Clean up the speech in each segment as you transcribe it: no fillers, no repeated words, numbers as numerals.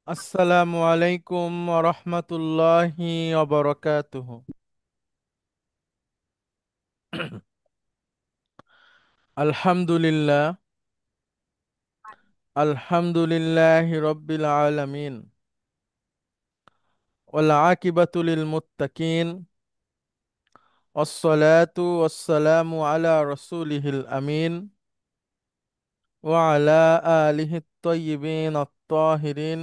আসসালামু আলাইকুম রহমতুল্লাহি ওয়া আলহামদুলিল্লাহ আলহামদুলিল্লাহি রব্বিল আলামিন ওয়াল আকিবাতু লিল মুত্তাকিন ওয়াসসালাতু ওয়াসসালামু আলা রাসূলিহিল আমিন ওয়া আলা আলিহিত তাইয়্যিবিন আত-তাহিরিন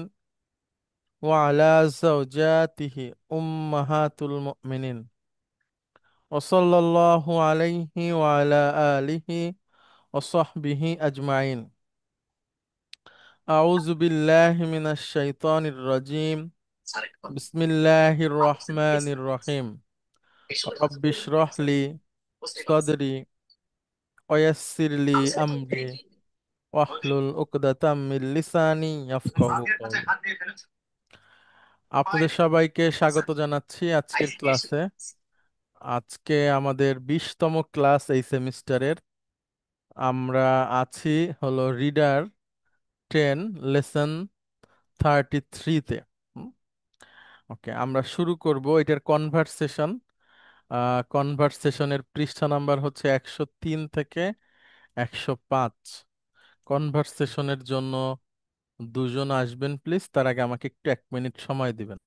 ওয়া আলা যাওজাতিহি উম্মাহাতুল মুমিনিন ওয়া সাল্লাল্লাহু আলাইহি ওয়া আলা আলিহি ওয়া সাহবিহি আজমাইন। أعوذ بالله من الشيطان الرجيم. بسم الله الرحمن الرحيم. رب اشرح لي صدري ويسر لي أمري واحلل عقدة من লিসানি يفقهوا قولي. আপনাদের সবাইকে স্বাগত জানাচ্ছি আজকের ক্লাসে। আজকে আমাদের 20তম ক্লাস এই সেমিস্টারের। আমরা আছি হলো রিডার 10 লেসন 33-তে। ওকে, আমরা শুরু করব এটার কনভারসেশন। কনভারসেশনের পৃষ্ঠা নাম্বার হচ্ছে 103 থেকে 105। কনভারসেশনের জন্য দুজন আসবেন প্লিজ, তার আগে আমাকে একটু 1 মিনিট সময় দিবেন।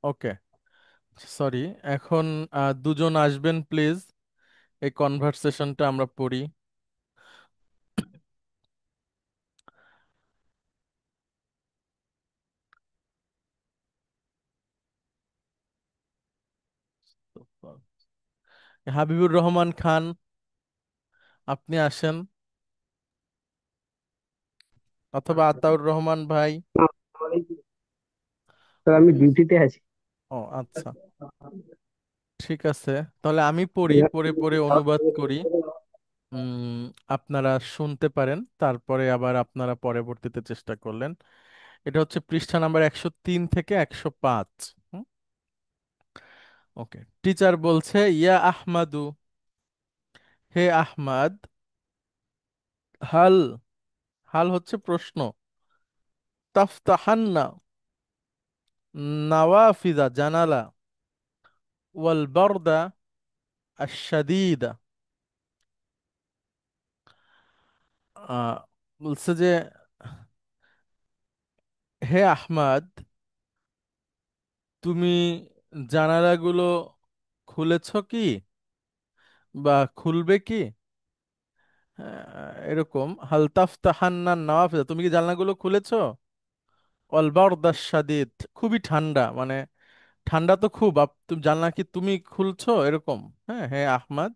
ওকে, সরি। এখন দুজন আসবেন প্লিজ, এই কনভারসেশনটা আমরা পড়ি। হাবিবুর রহমান খান, আপনি আসেন, অথবা আতাউর রহমান ভাই। তো আমি ডিউটিতে আছি। ও আচ্ছা, ঠিক আছে। তাহলে আমি পড়ি, পড়ে পড়ে অনুবাদ করি। উম আপনারা শুনতে পারেন, তারপরে আবার আপনারা পরবর্তীতে চেষ্টা করলেন। এটা হচ্ছে পৃষ্ঠা নাম্বার 103 থেকে 105। ওকে, টিচার বলছে, ইয়া আহমাদু, হে আহমাদ, হাল, হাল হচ্ছে প্রশ্ন, তাফতাহান্না, নাওয়াফিদা জানালা, ওয়াল বারদা আশ-শাদীদা। আহ, বলছে যে, হে আহমাদ, তুমি জানালাগুলো খুলেছ কি, বা খুলবে কি? এরকম, হাল তাফতাহান্না নাওয়াফিদা, তুমি কি জানলাগুলো খুলেছো? ওয়াল বারদা শাদীদ, খুবই ঠান্ডা, মানে ঠান্ডা তো খুব, তুমি জানলা কি তুমি খুলছো, এরকম। হ্যাঁ, হে আহমদ।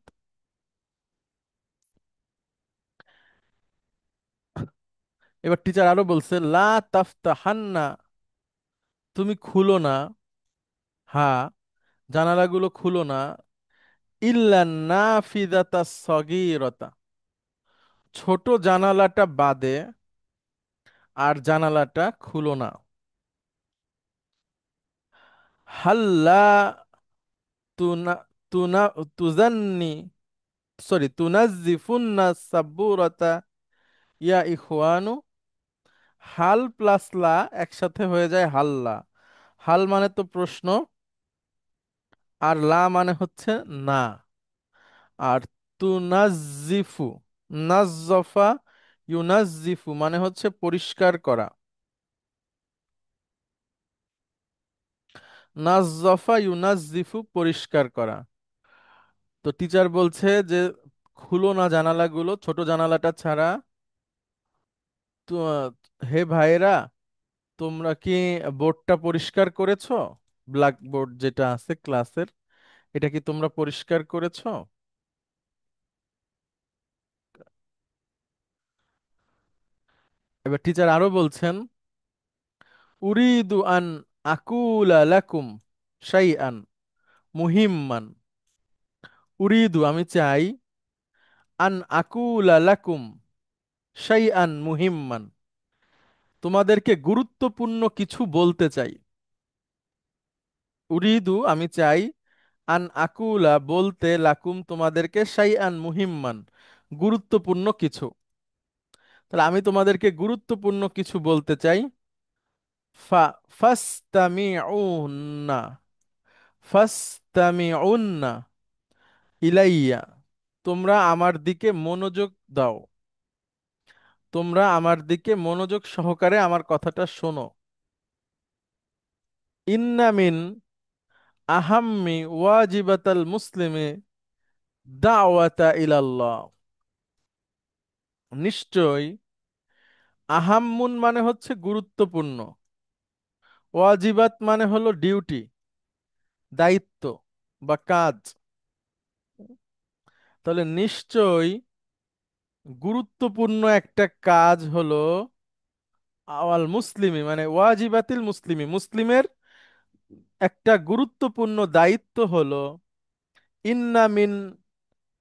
এবার টিচার আরো বলছে, লা তাফতাহান্না, তুমি খুলো না, হ্যাঁ, জানালাগুলো খুলো না, ইল্লা নাফিদাতা সগীরতা, ছোট জানালাটা বাদে আর জানালাটা খুলো না। হাল্লা তুনা তুনা তুজান্নি, সরি, তুনাজ্জিফুন্না সাব্বুরাতা ইয়া ইখওয়ানু। হাল প্লাস লা একসাথে হয়ে যায় হাল্লা। হাল মানে তো প্রশ্ন, আর লা মানে হচ্ছে না। আর তুনাজ্জিফু, নাজ্জফা ইউনাজ্জিফু মানে হচ্ছে পরিষ্কার করা। নাজ্জফা ইউনাজ্জিফু পরিষ্কার করা। তো টিচার বলছে যে, খুলো না জানালাগুলো, ছোট জানালাটা ছাড়া। তো হে ভাইয়েরা, তোমরা কি বোর্ডটা পরিষ্কার করেছো? ব্ল্যাকবোর্ড যেটা আছে ক্লাসের, এটা কি তোমরা পরিষ্কার করেছো? এবার টিচার আরো বলছেন, উরিদু আন আকুলা লাকুম শাইআন মুহিম্মান। উরিদু আমি চাই, আন আকুলা লাকুম শাইআন মুহিম্মান, তোমাদেরকে গুরুত্বপূর্ণ কিছু বলতে চাই। উরিদু আমি চাই, আন আকুলা বলতে, লাকুম তোমাদেরকে, শাইআন মুহিম্মান গুরুত্বপূর্ণ কিছু। তাহলে আমি তোমাদেরকে গুরুত্বপূর্ণ কিছু বলতে চাই। ফা ফাস্তামিউন্না, ফাস্তামিউন্না ইলাইয়া, তোমরা আমার দিকে মনোযোগ দাও, তোমরা আমার দিকে মনোযোগ সহকারে আমার কথাটা শোনো। ইন্না মিন আহাম্মি ওয়াজিবাতাল মুসলিমে দাওয়াতা ইলাল্লাহ, নিশ্চয়, আহাম্মুন মানে হচ্ছে গুরুত্বপূর্ণ, ওয়াজিবাত মানে হলো ডিউটি, দায়িত্ব বা কাজ। তাহলে নিশ্চয় গুরুত্বপূর্ণ একটা কাজ হলো, আওয়াল মুসলিমি মানে ওয়াজিবাতিল মুসলিমি, মুসলিমের একটা গুরুত্বপূর্ণ দায়িত্ব হলো, ইন্না মিন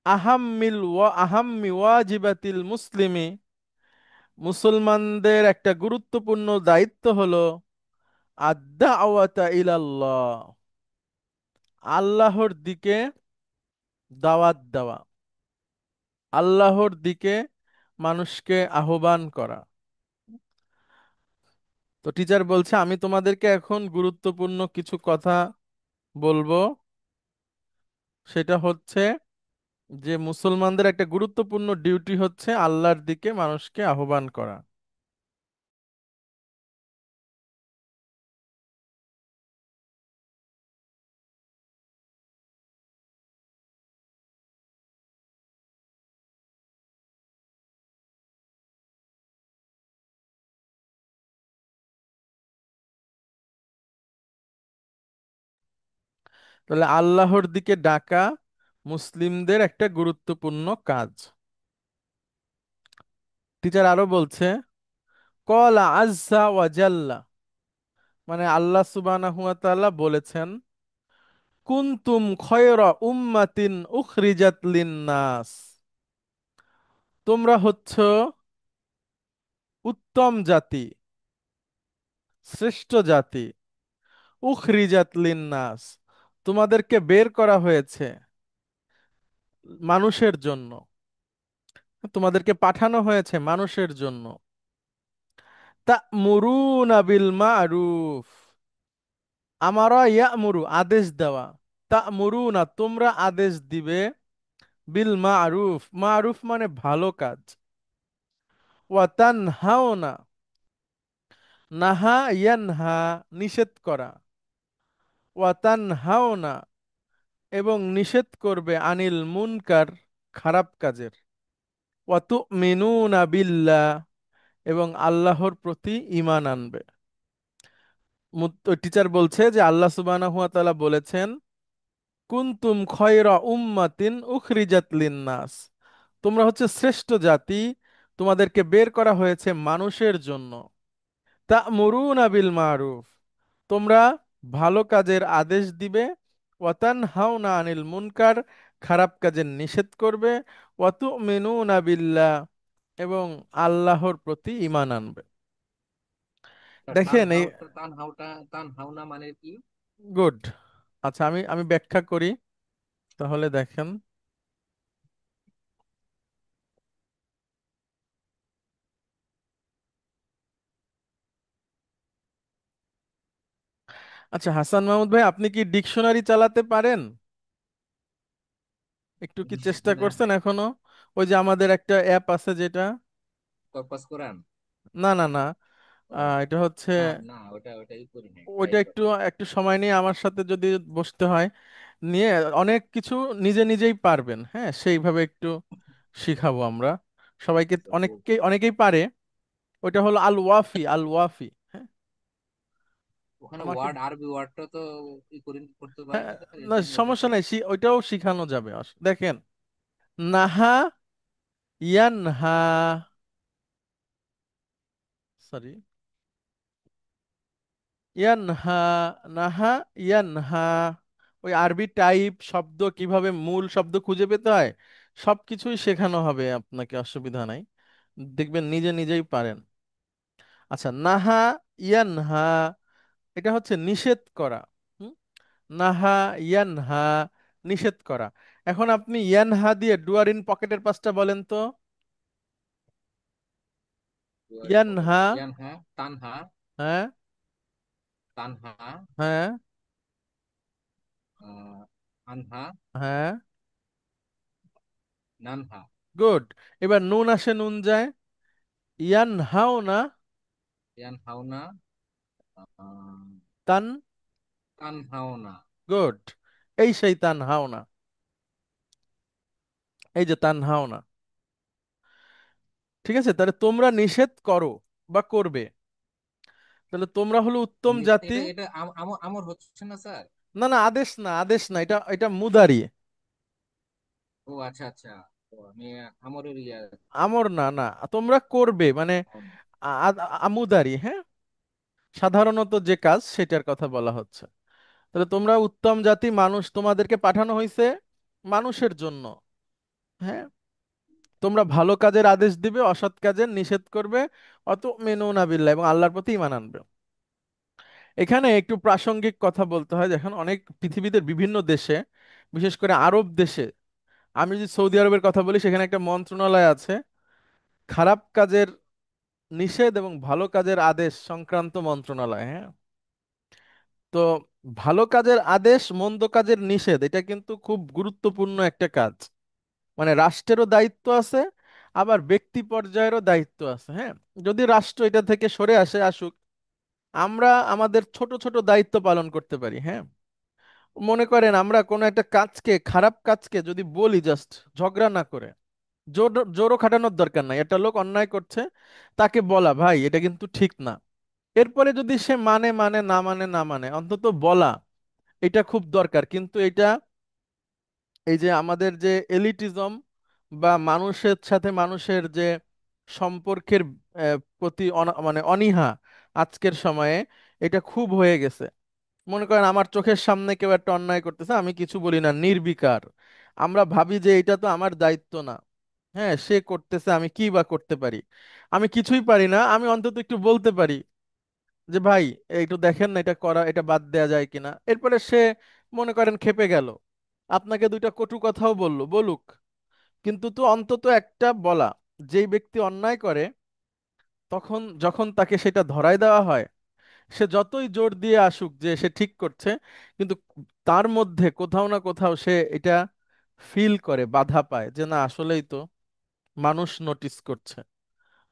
আহাম্মি ওয়াজিবাতিল মুসলিমি, মুসলমানদের একটা গুরুত্বপূর্ণ দায়িত্ব হলো আদ-দাওয়াতা ইলাল্লাহ, আল্লাহর দিকে দাওয়াত দেওয়া, আল্লাহর দিকে মানুষকে আহ্বান করা। তো টিচার বলছে, আমি তোমাদেরকে এখন গুরুত্বপূর্ণ কিছু কথা বলবো। সেটা হচ্ছে যে, মুসলমানদের একটা গুরুত্বপূর্ণ ডিউটি হচ্ছে আল্লাহর দিকে মানুষকে আহ্বান করা। তাহলে আল্লাহর দিকে ডাকা মুসলিমদের একটা গুরুত্বপূর্ণ কাজ। টিচার আরো বলছে, কলা আজ্জা ওয়া জাল্লা, মানে আল্লাহ সুবহানাহু ওয়া তাআলা বলেছেন, কুনতুম খয়রা উম্মাতিন উখরিজাত লিন্নাস, তোমরা হচ্ছ উত্তম জাতি, শ্রেষ্ঠ জাতি। উখরিজাত লিন্নাস, তোমাদেরকে বের করা হয়েছে মানুষের জন্য, তোমাদেরকে পাঠানো হয়েছে মানুষের জন্য। তা'মুরুনা বিল মা'রুফ, আমারা ইয়া'মুরু আদেশ দেওয়া, তা'মুরুনা তোমরা আদেশ দিবে, বিল মা'রুফ, মা'রুফ মানে ভালো কাজ, ওয়া তানহাউনা, নাহা ইয়ানহা নিষেধ করা, ওয়া তানহাউনা এবং নিষেধ করবে, আনিল মুনকার খারাপ কাজের, ওয়া তুমিনুনা বিল্লাহ এবং আল্লাহর প্রতি ঈমান আনবে। টিচার বলছে যে আল্লাহ সুবহানাহু ওয়া তাআলা বলেছেন, কুনতুম খয়রা উম্মাতিন উখরিজাত লিন্নাস, তোমরা হচ্ছে শ্রেষ্ঠ জাতি, তোমাদেরকে বের করা হয়েছে মানুষের জন্য। তা'মুরুনা বিল মারুফ, তোমরা ভালো কাজের আদেশ দিবে, ওয়া তানহাউনা আনিল মুনকার খারাপ কাজের নিষেধ করবে, ওয়া তুমিনুনা বিল্লাহ এবং আল্লাহর প্রতি ঈমান আনবে। দেখেন এই তান হাওনা মানে কি? গুড। আচ্ছা, আমি আমি ব্যাখ্যা করি তাহলে, দেখেন। আচ্ছা হাসান মাহমুদ ভাই, আপনি কি ডিকশনারি চালাতে পারেন? একটু কি চেষ্টা না, করছেন এখনো? ওই যে আমাদের একটা অ্যাপ আছে যেটা, কর্পাস কোরআন। না না না, ও, এটা হচ্ছে, না না, ওটাই করি নাই, ট্রাই ওইটা একটু করি। একটু সময় নিয়ে আমার সাথে যদি বসতে হয়, নিয়ে অনেক কিছু নিজে নিজেই পারবেন, হ্যাঁ সেইভাবে একটু শিখাবো আমরা সবাইকে, তো অনেকেই পারে। ওইটা হলো আল ওয়াফি, আল ওয়াফি, হ্যাঁ। ওখানে আমাকে, আরবি ওয়ার্ডটা তো করতে পারি হ্যাঁ, না স্যার, না ইন্টারনেটে সমস্যা তো। নাই, ওইটাও শিখানো যাবে, দেখেন। নাহা ইয়ানহা, সরি, ইয়ানহা, নাহা ইয়ানহা, ওই আরবি টাইপ শব্দ কিভাবে মূল শব্দ খুঁজে পেতে হয় সবকিছুই শেখানো হবে আপনাকে, অসুবিধা নাই, দেখবেন নিজে নিজেই পারেন। আচ্ছা, নাহা ইয়ানহা, এটা হচ্ছে নিষেধ করা। হুম? নাহা ইয়ানহা, নিষেধ করা। এখন আপনি ইয়ানহা দিয়ে ডুয়ার ইন পকেটের পাঁচটা বলেন তো। ইয়ানহা, ইয়ানহা, তানহা, হ্যাঁ, তানহা, হ্যাঁ, আনহা, হ্যাঁ, নানহা। গুড। এবার নুন আসে নুন যায়, ইয়ানহাও না, ইয়ানহাউনা, তান, তানহাওনা। গুড, এই সেই তানহাও না, এই যে তানহাও না। ঠিক আছে, তাহলে তোমরা নিষেধ করো বা করবে, তাহলে তোমরা হলো উত্তম জাতি। এটা এটা আমর হচ্ছে না স্যার? না না, আদেশ না, আদেশ না, এটা এটা মুদারি। ও আচ্ছা আচ্ছা, তো আমি আমরের ইয়া। আমর না, না, তোমরা করবে মানে আমুদারি, হ্যাঁ, সাধারণত যে কাজ সেটার কথা বলা হচ্ছে। তাহলে তোমরা উত্তম জাতি, মানুষ, তোমাদেরকে পাঠানো হয়েছে মানুষের জন্য, হ্যাঁ। তোমরা ভালো কাজের আদেশ দিবে, অসৎ কাজের নিষেধ করবে, অত মেনুনা বিল্লাহ এবং আল্লাহর প্রতি ঈমান আনবে। এখানে একটু প্রাসঙ্গিক কথা বলতে হয়, দেখেন অনেক পৃথিবীতে বিভিন্ন দেশে, বিশেষ করে আরব দেশে, আমি যদি সৌদি আরবের কথা বলি, সেখানে একটা মন্ত্রণালয় আছে খারাপ কাজের নিষেধ এবং ভালো কাজের আদেশ সংক্রান্ত মন্ত্রণালয়, হ্যাঁ। তো ভালো কাজের আদেশ, মন্দ কাজের নিষেধ, এটা কিন্তু খুব গুরুত্বপূর্ণ একটা কাজ। মানে রাষ্ট্রেরও দায়িত্ব আছে, আবার ব্যক্তি পর্যায়েরও দায়িত্ব আছে, হ্যাঁ। যদি রাষ্ট্র এটা থেকে সরে আসুক, আমরা আমাদের ছোট ছোট দায়িত্ব পালন করতে পারি, হ্যাঁ। মনে করেন আমরা কোনো একটা কাজকে, খারাপ কাজকে যদি বলি, জাস্ট ঝগড়া না করে, জোরও খাটানোর দরকার নাই, একটা লোক অন্যায় করছে, তাকে বলা ভাই এটা কিন্তু ঠিক না, এরপরে যদি সে মানে মানে না মানে না মানে, অন্তত বলা, এটা খুব দরকার। কিন্তু এটা, এই যে আমাদের যে এলিটিজম বা মানুষের সাথে মানুষের যে সম্পর্কের প্রতি মানে অনীহা আজকের সময়ে, এটা খুব হয়ে গেছে। মনে করেন আমার চোখের সামনে কেউ একটা অন্যায় করতেছে, আমি কিছু বলি না, নির্বিকার। আমরা ভাবি যে এটা তো আমার দায়িত্ব না, হ্যাঁ সে করতেছে, আমি কি বা করতে পারি? আমি কিছুই পারি না, আমি অন্তত একটু বলতে পারি যে ভাই একটু দেখেন না, এটা করা, এটা বাদ দেয়া যায় কিনা। এরপরে সে মনে করেন খেপে গেল, আপনাকে দুইটা কটু কথাও বললো, বলুক, কিন্তু তো অন্তত একটা বলা। যেই ব্যক্তি অন্যায় করে, তখন যখন তাকে সেটা ধরায় দেওয়া হয়, সে যতই জোর দিয়ে আসুক যে সে ঠিক করছে, কিন্তু তার মধ্যে কোথাও না কোথাও সে এটা ফিল করে, বাধা পায় যে না আসলেই তো মানুষ নোটিস করছে,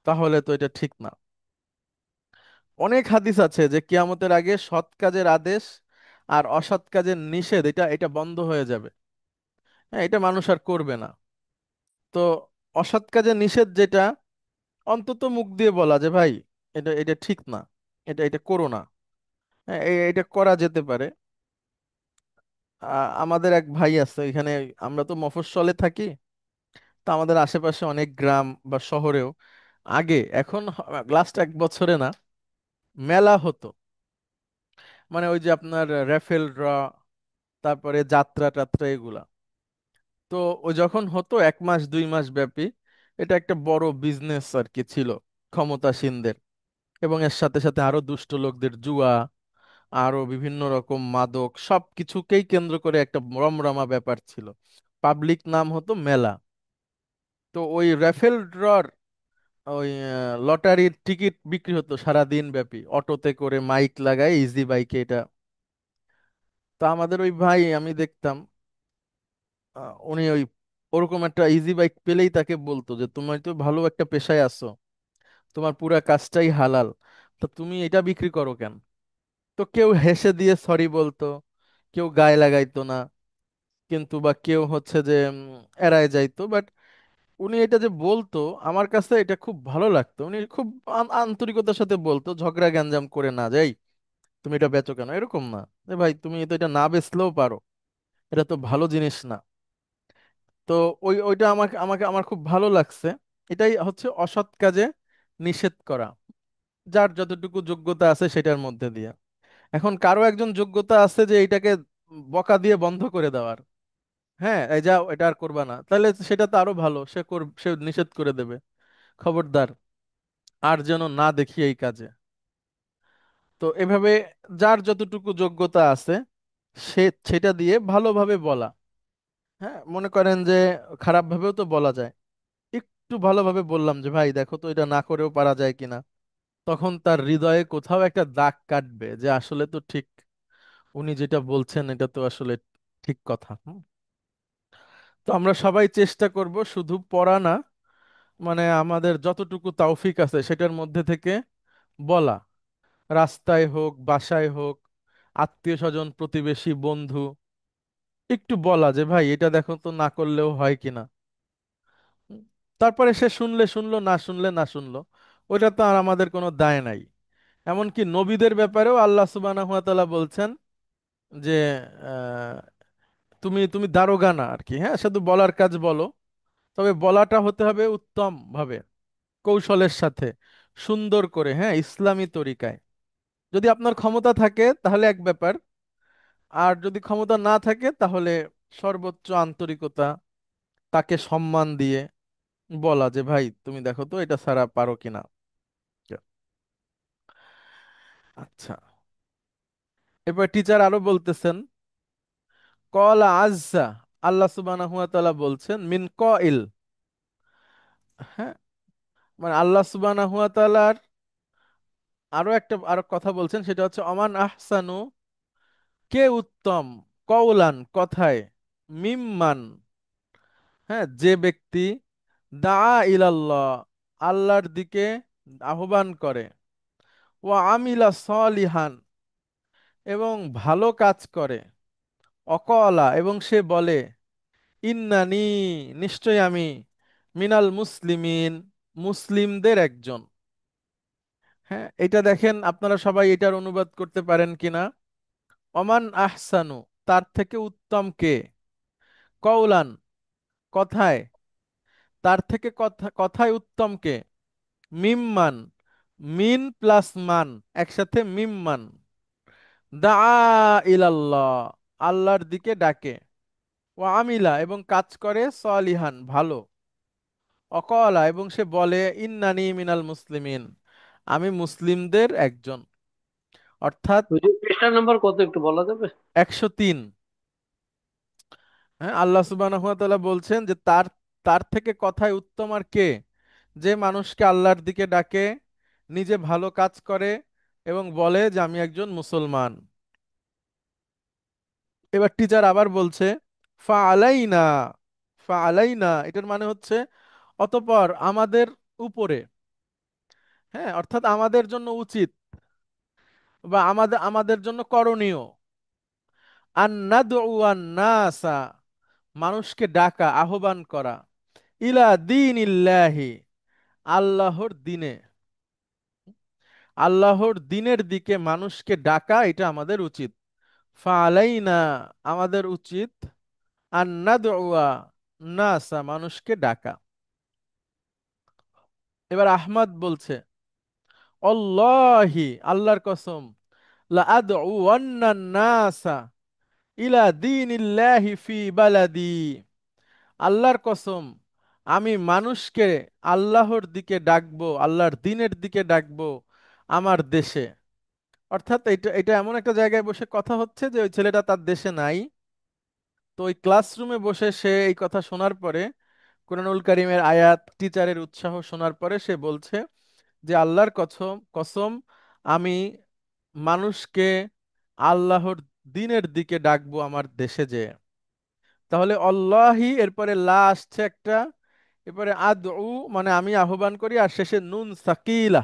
তাহলে তো এটা ঠিক না। অনেক হাদিস আছে যে কিয়ামতের আগে সৎ কাজের আদেশ আর অসৎ কাজের নিষেধ, এটা এটা বন্ধ হয়ে যাবে। হ্যাঁ, এটা মানুষ আর করবে না। তো অসৎ কাজের নিষেধ যেটা, অন্তত মুখ দিয়ে বলা যে ভাই এটা এটা ঠিক না, এটা এটা করো না। হ্যাঁ, এটা করা যেতে পারে। আমাদের এক ভাই আছে এখানে, আমরা তো মফস্বলে থাকি, তো আমাদের আশেপাশে অনেক গ্রাম বা শহরেও আগে, এখন লাস্ট এক বছরে না, মেলা হতো। মানে ওই যে আপনার র্যাফেল ড্র, তারপরে যাত্রা টাত্রা এগুলা। তো ওই যখন হতো 1 মাস 2 মাস ব্যাপী, এটা একটা বড় বিজনেস আর কি ছিল ক্ষমতাসীনদের, এবং এর সাথে সাথে আরো দুষ্ট লোকদের জুয়া, আরো বিভিন্ন রকম মাদক, সব কিছুকেই কেন্দ্র করে একটা রমরমা ব্যাপার ছিল। পাবলিক নাম হতো মেলা। তো ওই র্যাফেল ড্রর, ওই লটারির টিকিট বিক্রি হতো সারা দিন ব্যাপী, অটোতে করে মাইক লাগায়, ইজি বাইকে এটা। তো আমাদের ওই ভাই আমি দেখতাম, উনি ওই ওরকম একটা ইজি বাইক পেলেই তাকে বলতো যে তুমি তো ভালো একটা পেশায় আছো, তোমার পুরা কাজটাই হালাল, তো তুমি এটা বিক্রি করো কেন? তো কেউ হেসে দিয়ে সরি বলতো, কেউ গায়ে লাগাইতো না, কিন্তু বা কেউ হচ্ছে যে এড়ায় যাইতো। বাট উনি এটা যে বলতো, আমার কাছে এটা খুব ভালো লাগতো। উনি খুব আন্তরিকতার সাথে বলতো, ঝগড়া গ্যাঞ্জাম করে না, যাই তুমি এটা বেচো কেন, এরকম না, যে ভাই তুমি তো এটা না বেচলেও পারো, এটা তো ভালো জিনিস না। তো ওইটা আমাকে আমাকে আমার খুব ভালো লাগছে। এটাই হচ্ছে অসৎ কাজে নিষেধ করা, যার যতটুকু যোগ্যতা আছে সেটার মধ্যে দিয়ে। এখন কারো একজন যোগ্যতা আছে যে এটাকে বকা দিয়ে বন্ধ করে দেওয়ার, হ্যাঁ এই যাও এটা আর করবা না, তাহলে সেটা তো আরো ভালো, সে নিষেধ করে দেবে, খবরদার আর যেন না দেখি এই কাজে। তো এভাবে যার যতটুকু যোগ্যতা আছে সে সেটা দিয়ে ভালোভাবে বলা। হ্যাঁ, মনে করেন যে খারাপ ভাবেও তো বলা যায়, একটু ভালোভাবে বললাম যে ভাই দেখো তো এটা না করেও পারা যায় কিনা, তখন তার হৃদয়ে কোথাও একটা দাগ কাটবে যে আসলে তো ঠিক, উনি যেটা বলছেন এটা তো আসলে ঠিক কথা। তো আমরা সবাই চেষ্টা করব শুধু পড়া না, মানে আমাদের যতটুকু তৌফিক আছে সেটার মধ্যে থেকে বলা, রাস্তায় হোক বাসায় হোক, আত্মীয় স্বজন প্রতিবেশী বন্ধু, একটু বলা যে ভাই এটা দেখো তো না করলেও হয় কিনা। হুম। তারপরে সে শুনলে শুনলো, না শুনলে না শুনলো, ওটা তো আর আমাদের কোনো দায় নাই। এমনকি নবীদের ব্যাপারেও আল্লাহ সুবহানাহু ওয়া তাআলা বলছেন যে আহ, তুমি তুমি দারোগা না আর কি, হ্যাঁ শুধু বলার কাজ বলো, তবে বলাটা হতে হবে উত্তম ভাবে, কৌশলের সাথে, সুন্দর করে, হ্যাঁ ইসলামী তরিকায়। যদি আপনার ক্ষমতা থাকে তাহলে এক ব্যাপার, আর যদি ক্ষমতা না থাকে তাহলে সর্বোচ্চ আন্তরিকতা, তাকে সম্মান দিয়ে বলা যে ভাই তুমি দেখো তো এটা ছাড়া পারো কিনা। আচ্ছা, এবার টিচার আরো বলতেছেন, কলা আজ্জা, আল্লাহ সুবহানাহু ওয়া তাআলা বলছেন মিন কইল। হ্যাঁ, মানে আল্লাহ সুবহানাহু ওয়া তাআলার আরো কথা বলছেন, সেটা হচ্ছে অমান আহসানু, কে উত্তম, কওলান কথায়, মিম্মান, হ্যাঁ যে ব্যক্তি, দা ইলাল্লাহ, আল্লাহর দিকে আহ্বান করে, ও আমিলা সলিহান, এবং ভালো কাজ করে, অকলা এবং সে বলে, ইন্নানি, নিশ্চয় আমি, মিনাল মুসলিমিন, মুসলিমদের একজন। হ্যাঁ, এটা দেখেন আপনারা সবাই এটার অনুবাদ করতে পারেন কিনা। অমান আহসানু, তার থেকে উত্তম কে, কওলান, কথায়, তার থেকে কথায় উত্তম কে, মিম্মান, মিন প্লাস মান, একসাথে মিম মান। দা ইলাল্লাহ, আল্লাহর দিকে ডাকে। ও আমিলা, এবং কাজ করে সলিহান, ভালো। অকলা, এবং সে বলে ইন্নানি মিনাল মুসলিমিন, আমি মুসলিমদের একজন। অর্থাৎ হুজুর পৃষ্ঠা নাম্বার কত একটু বলা যাবে? 103। হ্যাঁ, আল্লাহ সুবহানাহু ওয়া তাআলা বলছেন যে তার তার থেকে কথায় উত্তম আর কে, যে মানুষকে আল্লাহর দিকে ডাকে, নিজে ভালো কাজ করে এবং বলে যে আমি একজন মুসলমান। এবার টিচার আবার বলছে ফা আলাইনা, ফা আলাইনা এটার মানে হচ্ছে অতঃপর আমাদের উপরে। হ্যাঁ, অর্থাৎ আমাদের জন্য উচিত, বা আমাদের আমাদের জন্য করণীয়, আন নাদউ আন নাসা, মানুষকে ডাকা, আহ্বান করা, ইলা দীনিল্লাহি, আল্লাহর দিনে, আল্লাহর দিনের দিকে মানুষকে ডাকা, এটা আমাদের উচিত। ফালাইনা, আমাদের উচিত, আন নাদউয়া নাসা, মানুষকে ডাকা। এবার আহমদ বলছে অল্লাহি, আল্লাহর কসম, লা আদউয়ান্না নাসা ইলা দীনিল্লাহি ফি বালাদি, আল্লাহর কসম, আমি মানুষকে আল্লাহর দিকে ডাকবো, আল্লাহর দিনের দিকে ডাকবো আমার দেশে। অর্থাৎ এটা এটা এমন একটা জায়গায় বসে কথা হচ্ছে যে ওই ছেলেটা তার দেশে নাই। তো ওই ক্লাসরুমে বসে সে এই কথা শোনার পরে, কুরআনুল কারীমের আয়াত, টিচারের উৎসাহ শোনার পরে সে বলছে যে আল্লাহর কসম, কসম, আমি মানুষকে আল্লাহর দিনের দিকে ডাকবো আমার দেশে যে। তাহলে অল্লাহি, এরপরে লা আসছে একটা, এরপরে আদউ, মানে আমি আহ্বান করি, আর শেষে নুন সাকিলা।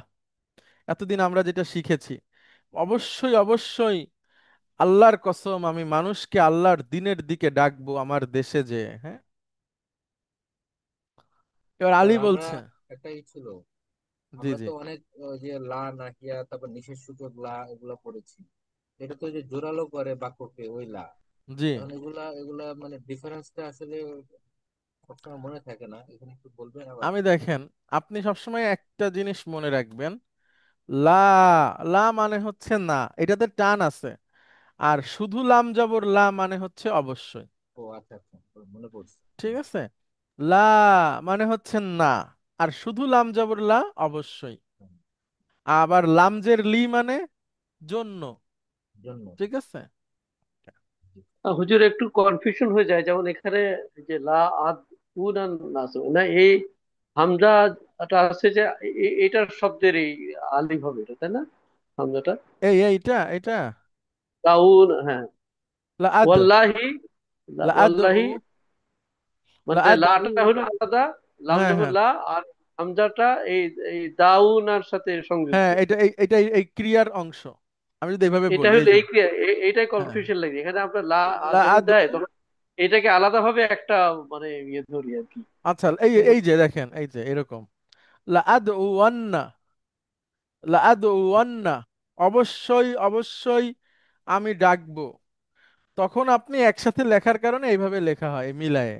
এতদিন আমরা যেটা শিখেছি, অবশ্যই অবশ্যই আল্লাহর কসম, আমি মানুষকে আল্লাহর দিনের দিকে ডাকবো আমার দেশে যে। হ্যাঁ, এবার আলী স্যার আমরা বলছে। একটা ছিল, জি আমরা জি তো অনেক যে লা নাহিয়া তারপর নিষেধ সূচক লা এগুলা পড়েছি। এটা তো যে জোরালো করে বাক্যকে ওই লা। জি। এখন এগুলা এগুলা মানে ডিফারেন্সটা আসলে সবসময় মনে থাকে না, এখানে একটু বলবেন আবার? আমি দেখেন, আপনি সবসময় একটা জিনিস মনে রাখবেন, লা, লা মানে হচ্ছে না, এটাতে টান আছে। আর শুধু লাম জবর লা মানে হচ্ছে অবশ্যই। ও আচ্ছা আচ্ছা, মনে পড়ছে। ঠিক আছে, লা মানে হচ্ছে না, আর শুধু লাম জবর লা অবশ্যই। হুম, আবার লামজের লি মানে জন্য। জন্য। ঠিক আছে। হুজুর একটু কনফিউশন হয়ে যায়, যেমন এখানে এই যে লা আদ উন আন নাস, না এই হামজাটা আছে যে এটার শব্দের এই আলিফ হবে এটা, তাই না? হামজাটা এইটা এটা লাউন, হ্যাঁ। লা আদ, ওয়াল্লাহি, লা আদউ, ওয়াল্লাহি লা মানে আদউ। লাটা হলো আলাদা, লাম হ্যাঁ জবর হ্যাঁ লা, আর হামজাটা এই এই দাউনার সাথে হ্যাঁ, সংযুক্ত। এটা এই ক্রিয়ার অংশ। আমি যদি এইভাবে এটা বলি, এই হলো যে, এই ক্রিয়া, এইটাই হ্যাঁ, কনফিউশন লাগে এখানে। আমরা লা লা যখন আদউ। দেয় তখন এটাকে আলাদাভাবে একটা মানে ইয়ে ধরি আর কি। আচ্ছা, এই এই যে দেখেন, এই যে এরকম লা আদউ ওয়ান্না, লা আদউ ওয়ান্না, অবশ্যই অবশ্যই আমি ডাকবো। তখন আপনি একসাথে লেখার কারণে এইভাবে লেখা হয় মিলায়ে।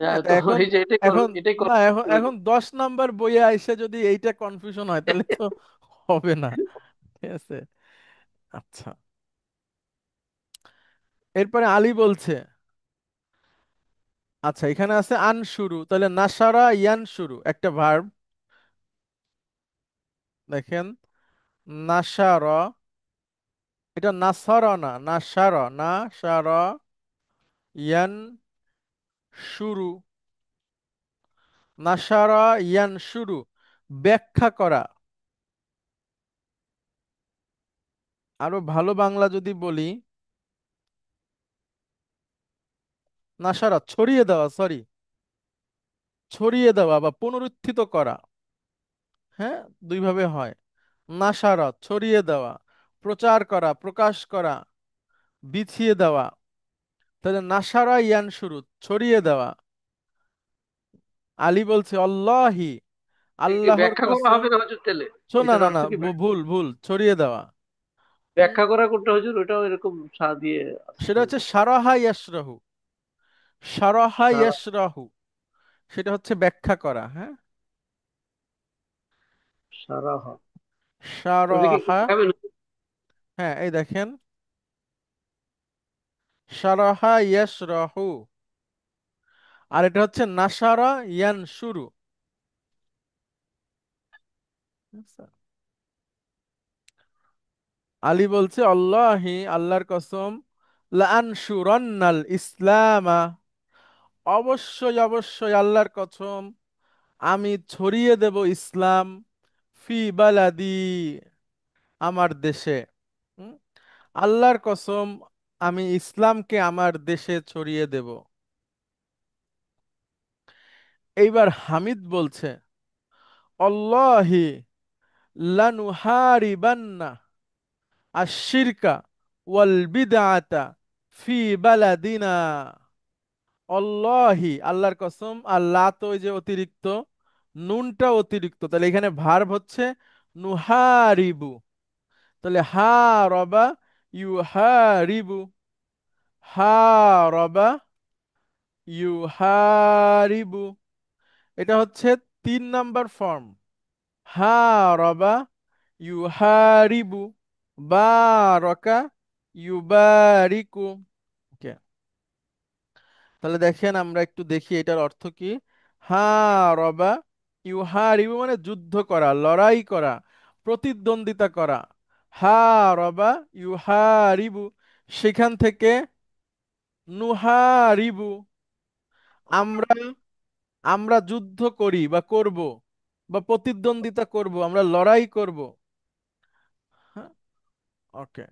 হ্যাঁ, হ্যাঁ, তা তো এখন, এই যে এটাই এখন এটাই না, এখন কনফিউশন। এখন 10 নাম্বার বইয়ে আইসে যদি এইটা কনফিউশন হয় তাহলে তো হবে না। ঠিক আছে। আচ্ছা, এরপরে আলী বলছে, আচ্ছা এখানে আছে আন শুরু, তাহলে নাসারা ইয়ান শুরু একটা ভার্ব। দেখেন, নাসারা, এটা নাসারা না, নাসারা, নাসারা ইয়ান শুরু, নাসারা ইয়ান শুরু, ব্যাখ্যা করা। আরো ভালো বাংলা যদি বলি, নাসারা ছড়িয়ে দেওয়া, সরি, ছড়িয়ে দেওয়া বা পুনরুত্থিত করা। হ্যাঁ, দুইভাবে হয়। নাসারা ছড়িয়ে দেওয়া, প্রচার করা, প্রকাশ করা, বিছিয়ে দেওয়া। তাহলে নাসারা ইয়ান শুরু, ছড়িয়ে দেওয়া। আলী বলছে অল্লাহি, এই আল্লাহর ব্যাখ্যা করা কসম। হবে না হুজুর তাহলে? না এটার না অর্থ না, কি ভুল ভুল, ছড়িয়ে দেওয়া। হুম, ব্যাখ্যা করা কোনটা হুজুর? ওটাও এরকম সা দিয়ে আছে সেটা তো। হচ্ছে সারাহা ইয়াসরাহু, সারাহা সারা, ইয়াসরাহু, সেটা হচ্ছে ব্যাখ্যা করা। হ্যাঁ, সারাহ। ওদিকে কি শারাহা। দেখাবেন? হ্যাঁ, এই দেখেন, শারাহা ইয়াশরাহু। আর এটা হচ্ছে নাসারা ইয়ানশুরু। আচ্ছা। আলী বলছে আল্লাহি, আল্লাহর কসম, লাআনশুরান্নাল ইসলামা, অবশ্যই অবশ্যই আল্লাহর কসম, আমি ছড়িয়ে দেব ইসলাম, ফি বালাদি, আমার দেশে। হুম? আল্লাহর কসম, আমি ইসলামকে আমার দেশে ছড়িয়ে দেব। এইবার হামিদ বলছে আল্লাহি লানুহারিবান্না আশ-শিরকা ওয়াল বিদআতা ফি বালাদিনা। আল্লাহি, আল্লাহর কসম, আল্লাহ তো ওই যে অতিরিক্ত, নুনটা অতিরিক্ত, তাহলে এখানে ভার্ব হচ্ছে নুহারিবু। তাহলে হারবা ইউহারিবু, হারবা ইউহারিবু, এটা হচ্ছে 3 নাম্বার ফর্ম। হারবা ইউহারিবু, বারাকা ইউবারিকু। ওকে, তাহলে দেখেন আমরা একটু দেখি এটার অর্থ কি। হারবা ইউহারিবু মানে যুদ্ধ করা, লড়াই করা, প্রতিদ্বন্দ্বিতা করা। হারবা ইউহারিবু, সেখান থেকে নুহারিবু, আমরা আমরা যুদ্ধ করি বা করব, বা প্রতিদ্বন্দ্বিতা করব, আমরা লড়াই করব। হ্যাঁ, ওকে।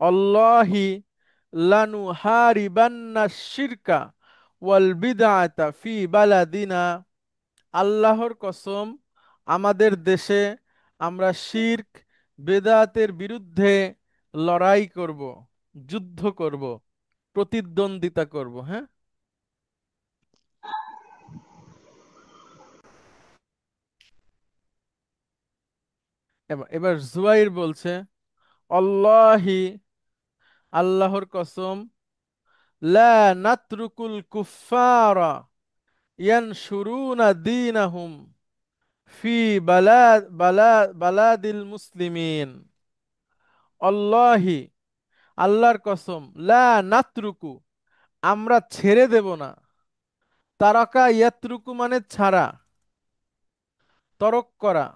আল্লাহি লানুহারিবান্না শিরকা ওয়াল বিদআতা ফি বালাদিনা, আল্লাহর কসম, আমাদের দেশে আমরা শিরক বেদাতের বিরুদ্ধে লড়াই করব, যুদ্ধ করব, প্রতিদ্বন্দ্বিতা করব। হ্যাঁ, এবার এবার জুবাইর বলছে আল্লাহি, আল্লাহর কসম, লা নাতরুকুল কুফারা ইয়ানশুরুনা দীনাহুম ফি বালাদিল মুসলিমিন। আল্লাহি, আল্লাহর কসম, লা নাতরুকু, আমরা ছেড়ে দেব না, তারাকা ইয়াতরুকু মানে ছাড়া, তরক করা।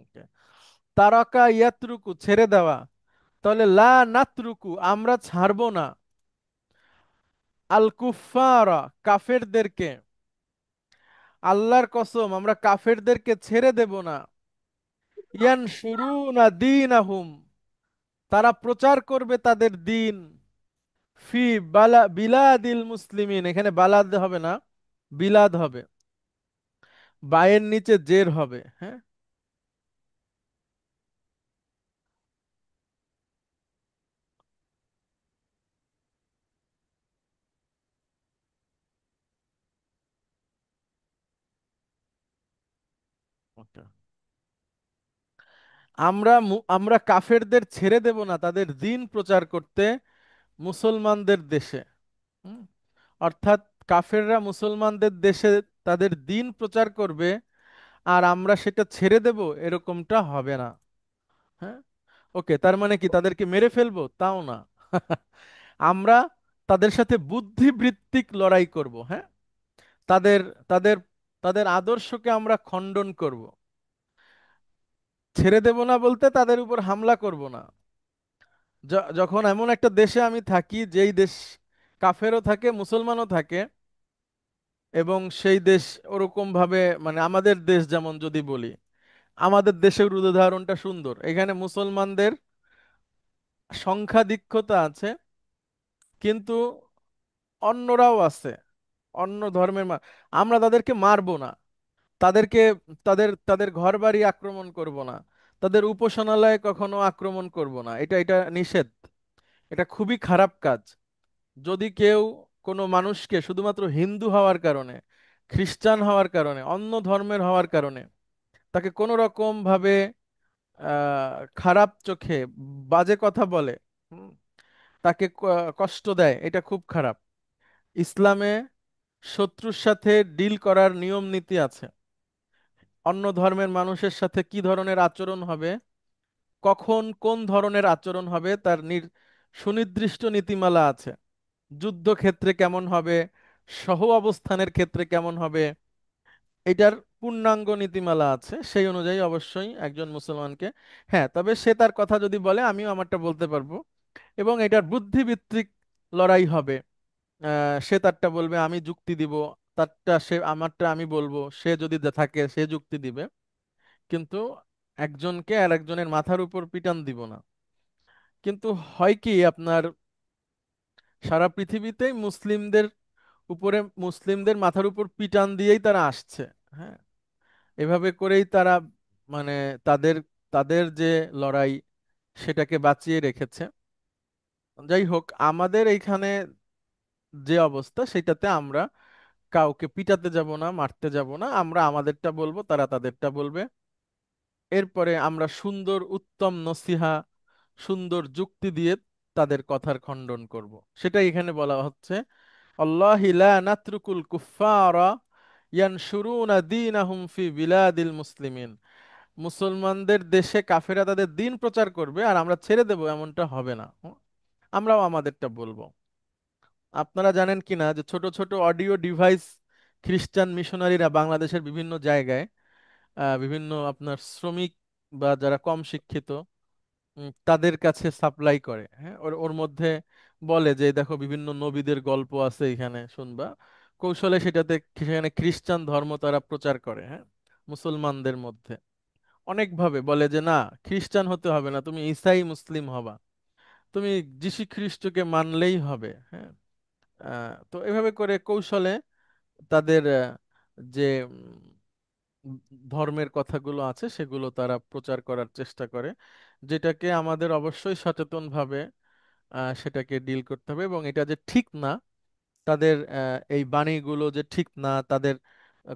Okay. তারাকা ইয়াতরুকু ছেড়ে দেওয়া, তাহলে লা নাতরুকু আমরা ছাড়বো না, আল কুফারা কাফেরদেরকে, আল্লাহর কসম আমরা কাফেরদেরকে ছেড়ে দেব না, ইয়ানশুরুনা দীনাহুম, তারা প্রচার করবে তাদের দিন, ফি বিলাদিল মুসলিমিন, এখানে বালাদ হবে না, বিলাদ হবে, বায়ের নিচে জের হবে। হ্যাঁ, ওকে। আমরা কাফেরদের ছেড়ে দেব না তাদের দিন প্রচার করতে মুসলমানদের দেশে। হুম? অর্থাৎ কাফেররা মুসলমানদের দেশে তাদের দিন প্রচার করবে, আর আমরা সেটা ছেড়ে দেব, এরকমটা হবে না। হ্যাঁ, ওকে, তার মানে কি তাদেরকে মেরে ফেলবো তাও না। আমরা তাদের সাথে বুদ্ধিবৃত্তিক লড়াই করব। হ্যাঁ, তাদের তাদের তাদের আদর্শকে আমরা খণ্ডন করব। ছেড়ে দেব না বলতে তাদের উপর হামলা করব না। যখন এমন একটা দেশে আমি থাকি যেই দেশ কাফেরও থাকে মুসলমানও থাকে, এবং সেই দেশ ওরকম ভাবে, মানে আমাদের দেশ যেমন যদি বলি, আমাদের দেশের উদাহরণটা সুন্দর, এখানে মুসলমানদের সংখ্যাধিক্যতা আছে, কিন্তু অন্যরাও আছে, অন্য ধর্মের আমরা তাদেরকে মারবো না, তাদেরকে তাদের তাদের ঘর বাড়ি আক্রমণ করব না, তাদের উপাসনালয়ে কখনো আক্রমণ করব না, এটা এটা নিষেধ। এটা খুবই খারাপ কাজ। যদি কেউ কোনো মানুষকে শুধুমাত্র হিন্দু হওয়ার কারণে, খ্রিস্টান হওয়ার কারণে, অন্য ধর্মের হওয়ার কারণে তাকে কোনো রকম ভাবে খারাপ চোখে বাজে কথা বলে, হুম, তাকে কষ্ট দেয়, এটা খুব খারাপ। ইসলামে শত্রুর সাথে ডিল করার নিয়ম নীতি আছে, অন্য ধর্মের মানুষের সাথে কি ধরনের আচরণ হবে, কখন কোন ধরনের আচরণ হবে তার সুনির্দিষ্ট নীতিমালা আছে। যুদ্ধক্ষেত্রে কেমন হবে, সহ অবস্থানের ক্ষেত্রে কেমন হবে, এটার পূর্ণাঙ্গ নীতিমালা আছে। সেই অনুযায়ী অবশ্যই একজন মুসলমানকে, হ্যাঁ, তবে সে তার কথা যদি বলে আমিও আমারটা বলতে পারবো, এবং এটার বুদ্ধিভিত্তিক লড়াই হবে। সে তারটা বলবে, আমি যুক্তি দিব, তারটা সে, আমারটা আমি বলবো, সে যদি থাকে সে যুক্তি দিবে, কিন্তু একজনকে আর একজনের মাথার উপর পিটান দিব না। কিন্তু হয় কি আপনার, সারা পৃথিবীতেই মুসলিমদের উপরে, মুসলিমদের মাথার উপর পিটান দিয়েই তারা আসছে। হ্যাঁ, এভাবে করেই তারা মানে তাদের তাদের যে লড়াই সেটাকে বাঁচিয়ে রেখেছে। যাই হোক, আমাদের এইখানে যে অবস্থা সেটাতে আমরা কাউকে পিটাতে যাব না, মারতে যাব না, আমরা আমাদেরটা বলবো, তারা তাদেরটা বলবে। এরপরে আমরা সুন্দর উত্তম নসিহা, সুন্দর যুক্তি দিয়ে তাদের কথার খণ্ডন করব। সেটাই এখানে বলা হচ্ছে, আল্লাহি লা নাতরুকুল কুফারা ইয়ানশুরুনা দীনাহুম ফি বিলাদিল মুসলিমিন। মুসলমানদের দেশে কাফেরা তাদের দিন প্রচার করবে আর আমরা ছেড়ে দেব, এমনটা হবে না। আমরাও আমাদেরটা বলবো। আপনারা জানেন কিনা যে ছোট ছোট অডিও ডিভাইস খ্রিস্টান মিশনারিরা বাংলাদেশের বিভিন্ন জায়গায়, বিভিন্ন আপনার শ্রমিক বা যারা কম শিক্ষিত, তাদের কাছে সাপ্লাই করে। হ্যাঁ, ওর ওর মধ্যে বলে যে দেখো বিভিন্ন নবীদের গল্প আছে, এখানে শুনবা। কৌশলে সেটাতে সেখানে খ্রিস্টান ধর্ম তারা প্রচার করে। হ্যাঁ, মুসলমানদের মধ্যে অনেকভাবে বলে যে না, খ্রিস্টান হতে হবে না, তুমি ঈসাই মুসলিম হবা, তুমি যীশু খ্রিস্টকে মানলেই হবে। হ্যাঁ, তো এভাবে করে কৌশলে তাদের যে উম, ধর্মের কথাগুলো আছে সেগুলো তারা প্রচার করার চেষ্টা করে, যেটাকে আমাদের অবশ্যই সচেতনভাবে সেটাকে ডিল করতে হবে। এবং এটা যে ঠিক না, তাদের এই বাণীগুলো যে ঠিক না, তাদের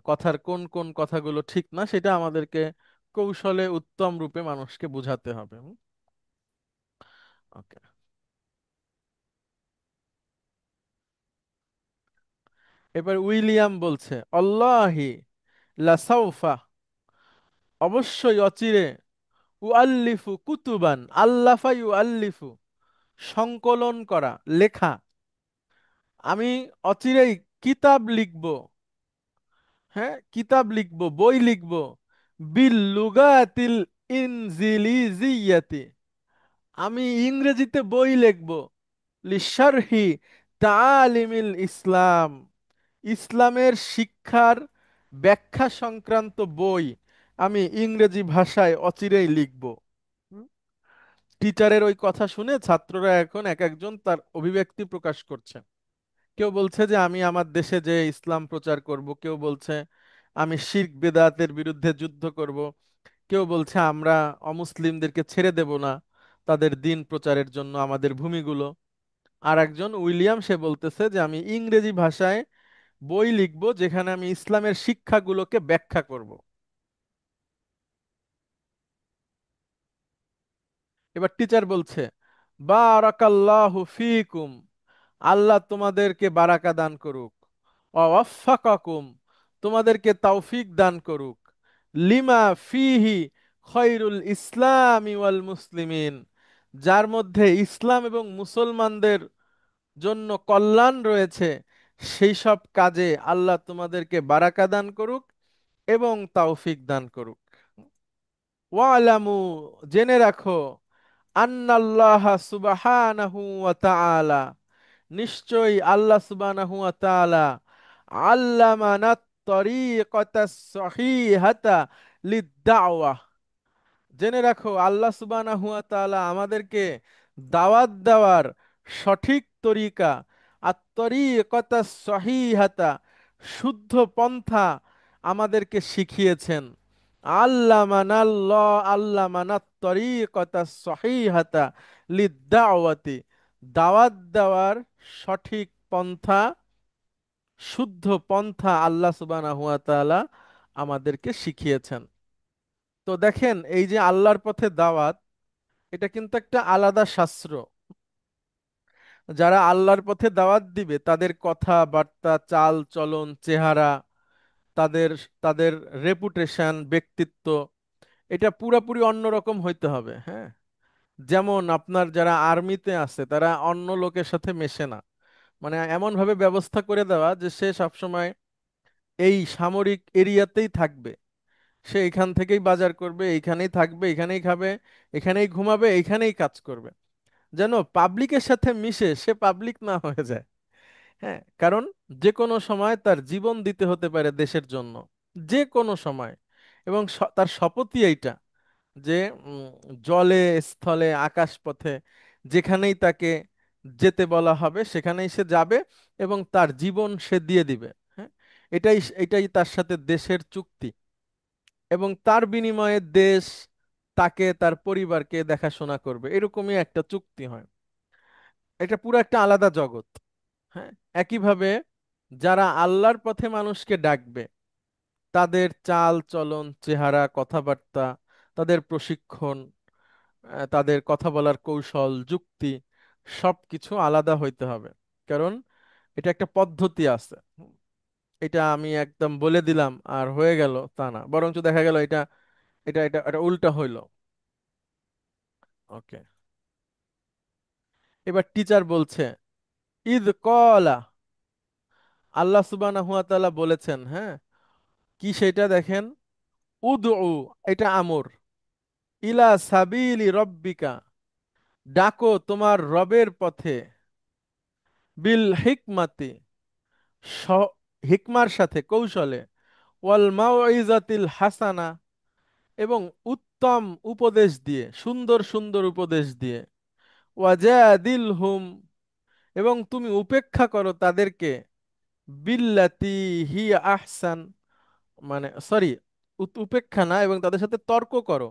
কথার কোন কোন কথাগুলো ঠিক না, সেটা আমাদেরকে কৌশলে উত্তম রূপে মানুষকে বুঝাতে হবে। ওকে, এবার উইলিয়াম বলছে, আল্লাহি লাসাউফা, অবশ্যই অচিরে, উআল্লিফু কুতুবান, আল্লাফা ইউআল্লিফু, সংকলন করা, লেখা, আমি অচিরেই কিতাব লিখব। হ্যাঁ, কিতাব লিখব, বই লিখব, বিল লুগাতিল ইনজিলিজিয়াতি, আমি ইংরেজিতে বই লিখব, লিশারহি তালিমিল ইসলাম, ইসলামের শিক্ষার ব্যাখ্যা সংক্রান্ত বই আমি ইংরেজি ভাষায় অচিরেই লিখব। টিচারের ওই কথা শুনে ছাত্ররা এখন এক একজন তার অভিব্যক্তি প্রকাশ করছে। কেউ বলছে যে আমি আমার দেশে যে ইসলাম প্রচার করব, কেউ বলছে আমি শিরক বেদাতের বিরুদ্ধে যুদ্ধ করব, কেউ বলছে আমরা অমুসলিমদেরকে ছেড়ে দেব না তাদের দিন প্রচারের জন্য আমাদের ভূমিগুলো। আর একজন উইলিয়াম, সে বলতেছে যে আমি ইংরেজি ভাষায় বই লিখব যেখানে আমি ইসলামের শিক্ষাগুলোকে ব্যাখ্যা করব। এবার টিচার বলছে, বারাকাল্লাহু ফিকুম, আল্লাহ তোমাদেরকে বারাকা দান করুক, ওয়াফাকাকুম, তোমাদেরকে তৌফিক দান করুক, লিমা ফিহি খৈরুল ইসলামি ওয়াল মুসলিমিন, যার মধ্যে ইসলাম এবং মুসলমানদের জন্য কল্যাণ রয়েছে, সেই সব কাজে আল্লাহ তোমাদেরকে বারাকা দান করুক এবং তৌফিক দান করুক। ওয়ালামু, জেনে রাখো, আন্নাল্লাহ সুবহানাহু ওয়া তাআলা, নিশ্চয়ই আল্লাহ সুবহানাহু ওয়া তাআলা, আল্লামানাত তরিকাতাস সহিহাতা লিদ-দাওয়া, জেনে রাখো আল্লাহ সুবহানাহু ওয়া তাআলা আমাদেরকে দাওয়াত দেওয়ার সঠিক তরিকা, আত-তরিকাতাস সহিহাতা, শুদ্ধ পন্থা আমাদেরকে শিখিয়েছেন। আল্লামানাত তরিকাতাস সহিহাতা লিদ-দাওয়াতি, দাওয়াত দেওয়ার সঠিক পন্থা, শুদ্ধ পন্থা আল্লাহ সুবহানাহু ওয়া তাআলা আমাদেরকে শিখিয়েছেন। তো দেখেন, এই যে আল্লাহর পথে দাওয়াত, এটা কিন্তু একটা আলাদা শাস্ত্র। যারা আল্লাহর পথে দাওয়াত দিবে তাদের কথাবার্তা, চাল চলন, চেহারা, তাদের তাদের রেপুটেশন, ব্যক্তিত্ব, এটা পুরাপুরি অন্যরকম হইতে হবে। হ্যাঁ, যেমন আপনার যারা আর্মিতে আছে তারা অন্য লোকের সাথে মেশে না, মানে এমন ভাবে ব্যবস্থা করে দেওয়া যে সে সবসময় এই সামরিক এরিয়াতেই থাকবে, সে এখান থেকেই বাজার করবে, এইখানেই থাকবে, এখানেই খাবে, এখানেই ঘুমাবে, এইখানেই কাজ করবে, যেন পাবলিকের সাথে মিশে সে পাবলিক না হয়ে যায়। হ্যাঁ, কারণ যে কোনো সময় তার জীবন দিতে হতে পারে দেশের জন্য, যে কোনো সময়। এবং তার শপথই এইটা যে উম, জলে, স্থলে, আকাশ পথে যেখানেই তাকে যেতে বলা হবে সেখানেই সে যাবে এবং তার জীবন সে দিয়ে দিবে। হ্যাঁ, এটাই এটাই তার সাথে দেশের চুক্তি, এবং তার বিনিময়ে দেশ তাকে, তার পরিবারকে দেখাশোনা করবে, এরকমই একটা চুক্তি হয়। এটা পুরো একটা আলাদা জগৎ। হ্যাঁ, একইভাবে যারা আল্লাহর পথে মানুষকে ডাকবে তাদের চাল চলন, চেহারা, কথাবার্তা, তাদের প্রশিক্ষণ, তাদের কথা বলার কৌশল, যুক্তি, সবকিছু আলাদা হইতে হবে। কারণ এটা একটা পদ্ধতি আছে। এটা আমি একদম বলে দিলাম আর হয়ে গেল তা না, বরঞ্চ দেখা গেল এটা এটা এটা এটা উল্টা হইলো। ওকে, এবার টিচার বলছে, ইদ কলা, আল্লাহ সুবহানাহু ওয়া তাআলা বলেছেন, হ্যাঁ, কি সেটা দেখেন, উদউ, এটা আমর, ইলা সাবিলি রব্বিকা, ডাকো তোমার রবের পথে, বিল হিকমাতি, হিকমার সাথে, কৌশলে, ওয়াল মাউইজাতিল হাসানা, এবং উত্তম উপদেশ দিয়ে, সুন্দর সুন্দর উপদেশ দিয়ে, ওয়াজাদিলহুম, এবং তুমি উপেক্ষা করো তাদেরকে, বিল্লাতি হিয়া আহসান, মানে সরি, উপেক্ষা না, এবং তাদের সাথে তর্ক করো,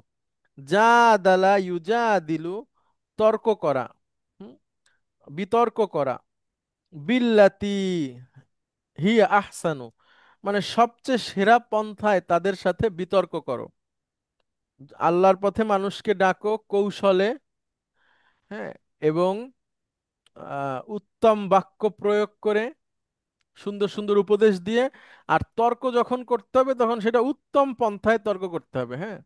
জাদালা ইউজাদিলু, তর্ক করা, হুম, বিতর্ক করা, বিল্লাতি হিয়া আহসানু, মানে সবচেয়ে সেরা পন্থায় তাদের সাথে বিতর্ক করো। আল্লাহর পথে মানুষকে ডাকো কৌশলে, হ্যাঁ, এবং উত্তম বাক্য প্রয়োগ করে, সুন্দর সুন্দর উপদেশ দিয়ে, আর তর্ক যখন করতে হবে তখন সেটা উত্তম পন্থায় তর্ক করতে হবে। হ্যাঁ,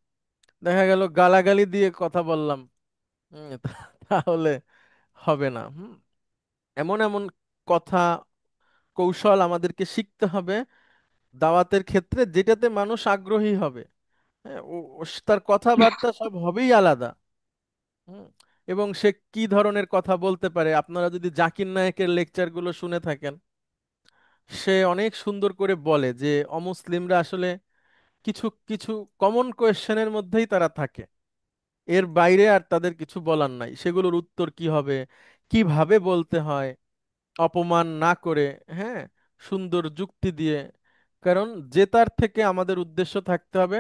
দেখা গেল গালাগালি দিয়ে কথা বললাম, তাহলে হবে না। এমন এমন কথা, কৌশল আমাদেরকে শিখতে হবে দাওয়াতের ক্ষেত্রে, যেটাতে মানুষ আগ্রহী হবে। হ্যাঁ, তার কথাবার্তা সব হবেই আলাদা। হুম, এবং সে কি ধরনের কথা বলতে পারে, আপনারা যদি জাকির নায়েকের লেকচারগুলো শুনে থাকেন, সে অনেক সুন্দর করে বলে যে অমুসলিমরা আসলে কিছু কিছু কমন কোয়েশ্চেনের মধ্যেই তারা থাকে, এর বাইরে আর তাদের কিছু বলার নাই, সেগুলোর উত্তর কি হবে, কিভাবে বলতে হয়, অপমান না করে, হ্যাঁ, সুন্দর যুক্তি দিয়ে। কারণ জেতার থেকে আমাদের উদ্দেশ্য থাকতে হবে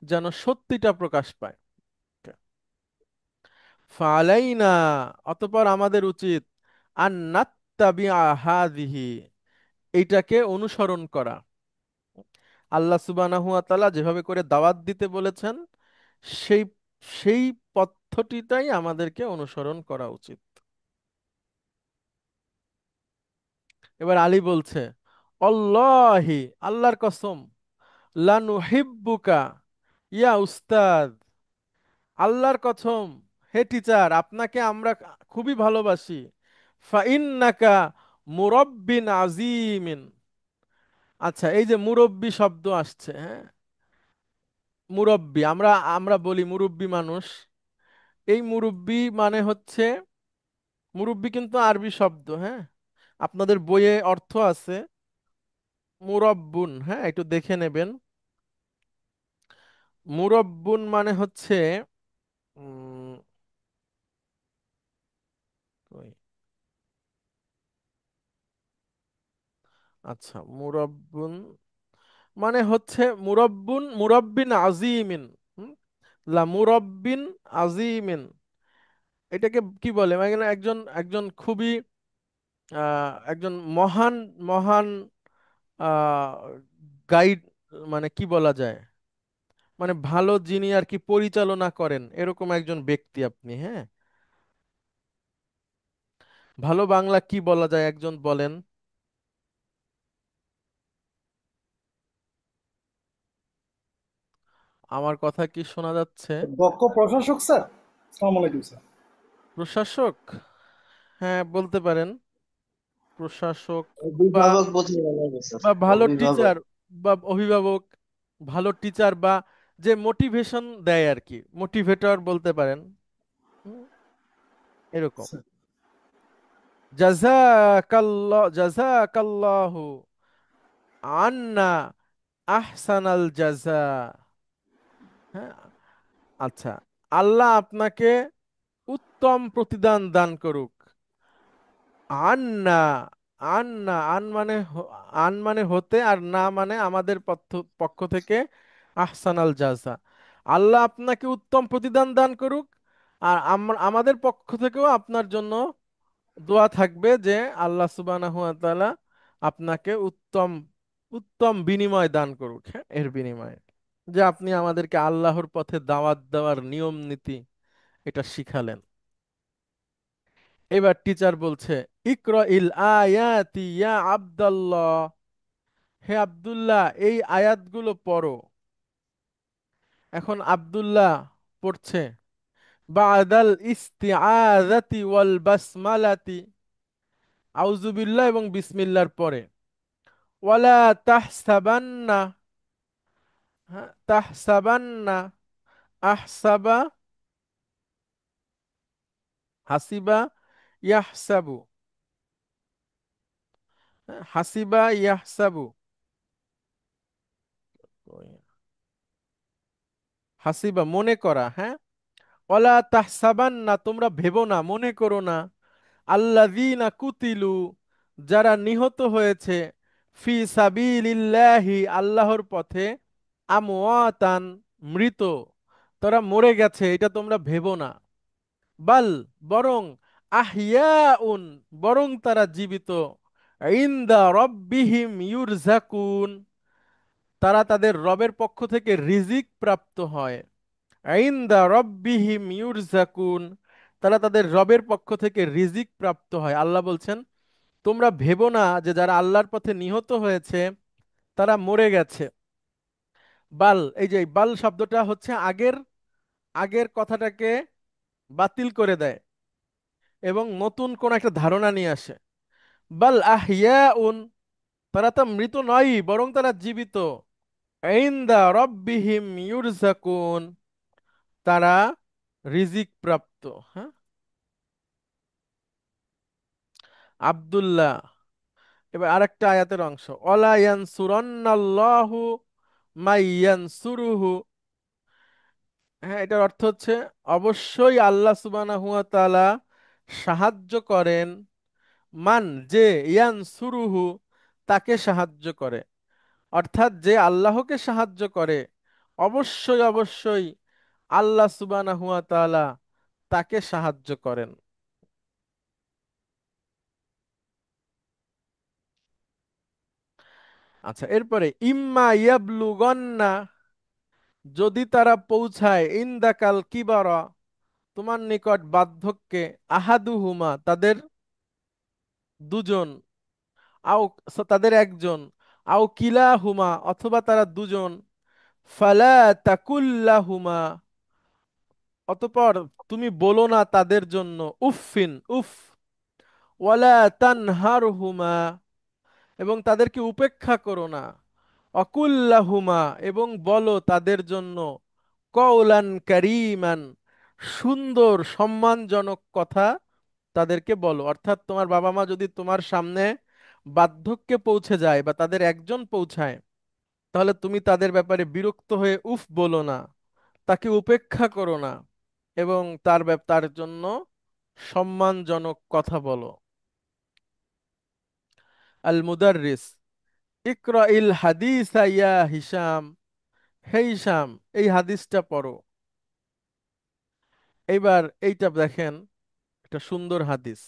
যেন সত্যিটা প্রকাশ পায়। ফালাইনা, অতঃপর আমাদের উচিত, আন নাত্তাবিআ হাযিহি, এইটাকে অনুসরণ করা। আল্লাহ সুবহানাহু ওয়া তাআলা যেভাবে করে দাওয়াত দিতে বলেছেন সেই সেই পদ্ধতিটাই আমাদেরকে অনুসরণ করা উচিত। এবার আলী বলছে, অল্লাহি, আল্লাহর কসম, লানুহিব্বুকা ইয়া উস্তাদ, আল্লাহর কসম, হে টিচার, আপনাকে আমরা খুবই ভালোবাসি, ফাইন্নাকা মুরব্বিন আজিমিন। আচ্ছা, এই যে মুরব্বি শব্দ আসছে, হ্যাঁ, মুরব্বি, আমরা আমরা বলি মুরব্বি মানুষ, এই মুরব্বি মানে হচ্ছে, মুরব্বি কিন্তু আরবি শব্দ, হ্যাঁ, আপনাদের বইয়ে অর্থ আছে মুরব্বুন, হ্যাঁ, একটু দেখে নেবেন। মুরব্বুন মানে হচ্ছে উম, কই? আচ্ছা, মুরব্বুন মানে হচ্ছে মুরব্বিন আজিমিন, হুম, লা মুরব্বিন আজিমিন, এটাকে কি বলে, মানে একজন একজন খুবই একজন মহান মহান গাইড, মানে কি বলা যায়, মানে ভালো, যিনি আর কি পরিচালনা করেন, এরকম একজন ব্যক্তি আপনি। হ্যাঁ, ভালো বাংলা কি বলা যায় একজন বলেন। আমার কথা কি শোনা যাচ্ছে? দক্ষ প্রশাসক স্যার। আসসালামু আলাইকুম স্যার। প্রশাসক, হ্যাঁ বলতে পারেন। প্রশাসক বা অভিভাবক বলতে ভালো হবে স্যার। বা ভালো অভিভাবক। টিচার বা অভিভাবক, ভালো টিচার বা যে মোটিভেশন দেয় আর কি, মোটিভেটর বলতে পারেন। হুম, এরকম। জাযাকাল্লাহু আন্না আহসানাল জাযা। হ্যাঁ, আচ্ছা, আল্লাহ আপনাকে উত্তম প্রতিদান দান করুক। আন্না, আন্না, আন মানে হতে, আর না মানে আমাদের পক্ষ থেকে, আহসানাল জাযা, আল্লাহ আপনাকে উত্তম প্রতিদান দান করুক। আর আমাদের পক্ষ থেকেও আপনার জন্য দোয়া থাকবে যে আল্লাহ সুবহানাহু ওয়া তাআলা আপনাকে উত্তম উত্তম বিনিময় দান করুক। হ্যাঁ, এর বিনিময়ে যে আপনি আমাদেরকে আল্লাহর পথে দাওয়াত দেওয়ার নিয়ম নীতি এটা শিখালেন। এবার টিচার বলছে, ইকরা ইল আয়াতি ইয়া আব্দাল্লাহ, হে আব্দুল্লাহ এই আয়াতগুলো পড়ো। এখন আব্দুল্লাহ পড়ছে, বাদাল ইস্তিআযাতি ওয়াল বাসমালাতি, আউযুবিল্লাহ এবং বিসমিল্লাহর পরে, ওয়ালা তাহসাবান্না, হ্যাঁ, তাহসাবান্না, আহসাবা, হাসিবা, ইয়াহসাবু, হ্যাঁ, হাসিবা ইয়াহসাবু, হাসিবা মনে করা, হ্যাঁ, ওয়ালা তাহসাবান্না তোমরা ভেবো না, মনে করো না, আল্লাযীনা কুতিলু যারা নিহত হয়েছে, ফি সাবিলিল্লাহি আল্লাহর পথে, আমওয়াতান মৃত, তারা মরে গেছে এটা তোমরা ভেবো না। বাল বরং, আহইয়াউন বরং তারা জীবিত, ইনদা রব্বিহিম ইউরজাকুন তারা তাদের রবের পক্ষ থেকে রিজিক প্রাপ্ত হয়। ইনদা রব্বিহিম ইউরজাকুন তারা তাদের রবের পক্ষ থেকে রিজিক প্রাপ্ত হয়। আল্লাহ বলছেন তোমরা ভেবো না যে যারা আল্লাহর পথে নিহত হয়েছে তারা মরে গেছে। বাল, এই যে বাল শব্দটা হচ্ছে আগের আগের কথাটাকে বাতিল করে দেয় এবং নতুন কোন একটা ধারণা নিয়ে আসে। বাল আহইয়াউন তারা তো মৃত নয়, বরং তারা জীবিত। ইনদা রব্বিহিম ইউরজাকুন তারা রিজিক প্রাপ্ত। হ্যাঁ, আব্দুল্লাহ। এবার আরেকটা আয়াতের অংশ, অলা ইয়ানসুরান্নাল্লাহু মাইয়ানসুরুহু, হ্যাঁ এটার অর্থ হচ্ছে অবশ্যই আল্লাহ সুবহানাহু ওয়া তাআলা সাহায্য করেন, মান যে, ইয়ানসুরুহু তাকে সাহায্য করে, অর্থাৎ যে আল্লাহকে সাহায্য করে অবশ্যই অবশ্যই আল্লাহ সুবহানাহু ওয়া তাআলা তাকে সাহায্য করেন। আচ্ছা, এরপরে ইম্মা ইয়াবলুগান্না যদি তারা পৌঁছায়, ইনদাকাল কিবারা তোমার নিকট বার্ধক্যে, আহাদুহুমা তাদের দুজন, আও তাদের একজন, আও কিলাহুমা অথবা তারা দুজন, ফালা তাকুল্লাহুমা অতঃপর তুমি বলো না তাদের জন্য, উফফিন উফ, ওয়ালা তানহারহুমা এবং তাদেরকে উপেক্ষা করো না, অকুল্লাহুমা এবং বলো তাদের জন্য, কওলান কারীমান সুন্দর সম্মানজনক কথা তাদেরকে বলো। অর্থাৎ তোমার বাবা মা যদি তোমার সামনে বার্ধক্যে পৌঁছে যায় বা তাদের একজন পৌঁছায়, তাহলে তুমি তাদের ব্যাপারে বিরক্ত হয়ে উফ বলো না, তাকে উপেক্ষা করো না এবং তার জন্য সম্মানজনক কথা বলো। আল মুদাররিস, ইকরা ইল হাদিসা ইয়া হিসাম, হে হিসাম এই হাদিসটা পড়ো। এইবার এইটা দেখেন, একটা সুন্দর হাদিস।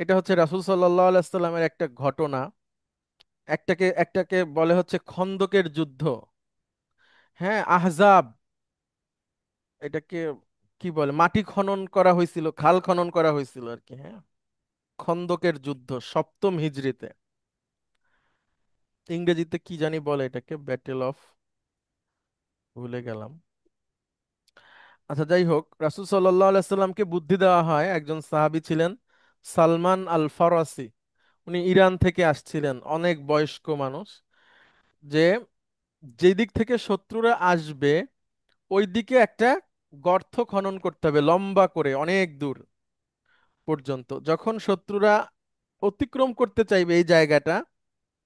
এটা হচ্ছে রাসূল সাল্লাল্লাহু আলাইহি সাল্লামের একটা ঘটনা। একটাকে একটাকে বলে হচ্ছে খন্দকের যুদ্ধ। হ্যাঁ, আহজাব, এটাকে কি বলে, মাটি খনন করা হয়েছিল, খাল খনন করা হয়েছিল আর কি। হ্যাঁ, খন্দকের যুদ্ধ 7ম হিজরিতে। ইংরেজিতে কি জানি বলে এটাকে, ব্যাটেল অফ, ভুলে গেলাম। আচ্ছা, যাই হোক, রাসূল সাল্লাল্লাহু আলাইহি সাল্লামকে বুদ্ধি দেওয়া হয়, একজন সাহাবী ছিলেন সালমান আল ফারাসি, উনি ইরান থেকে আসছিলেন, অনেক বয়স্ক মানুষ, যে যেদিক থেকে শত্রুরা আসবে ওই দিকে একটা গর্ত খনন করতে হবে লম্বা করে অনেক দূর পর্যন্ত। যখন শত্রুরা অতিক্রম করতে চাইবে এই জায়গাটা,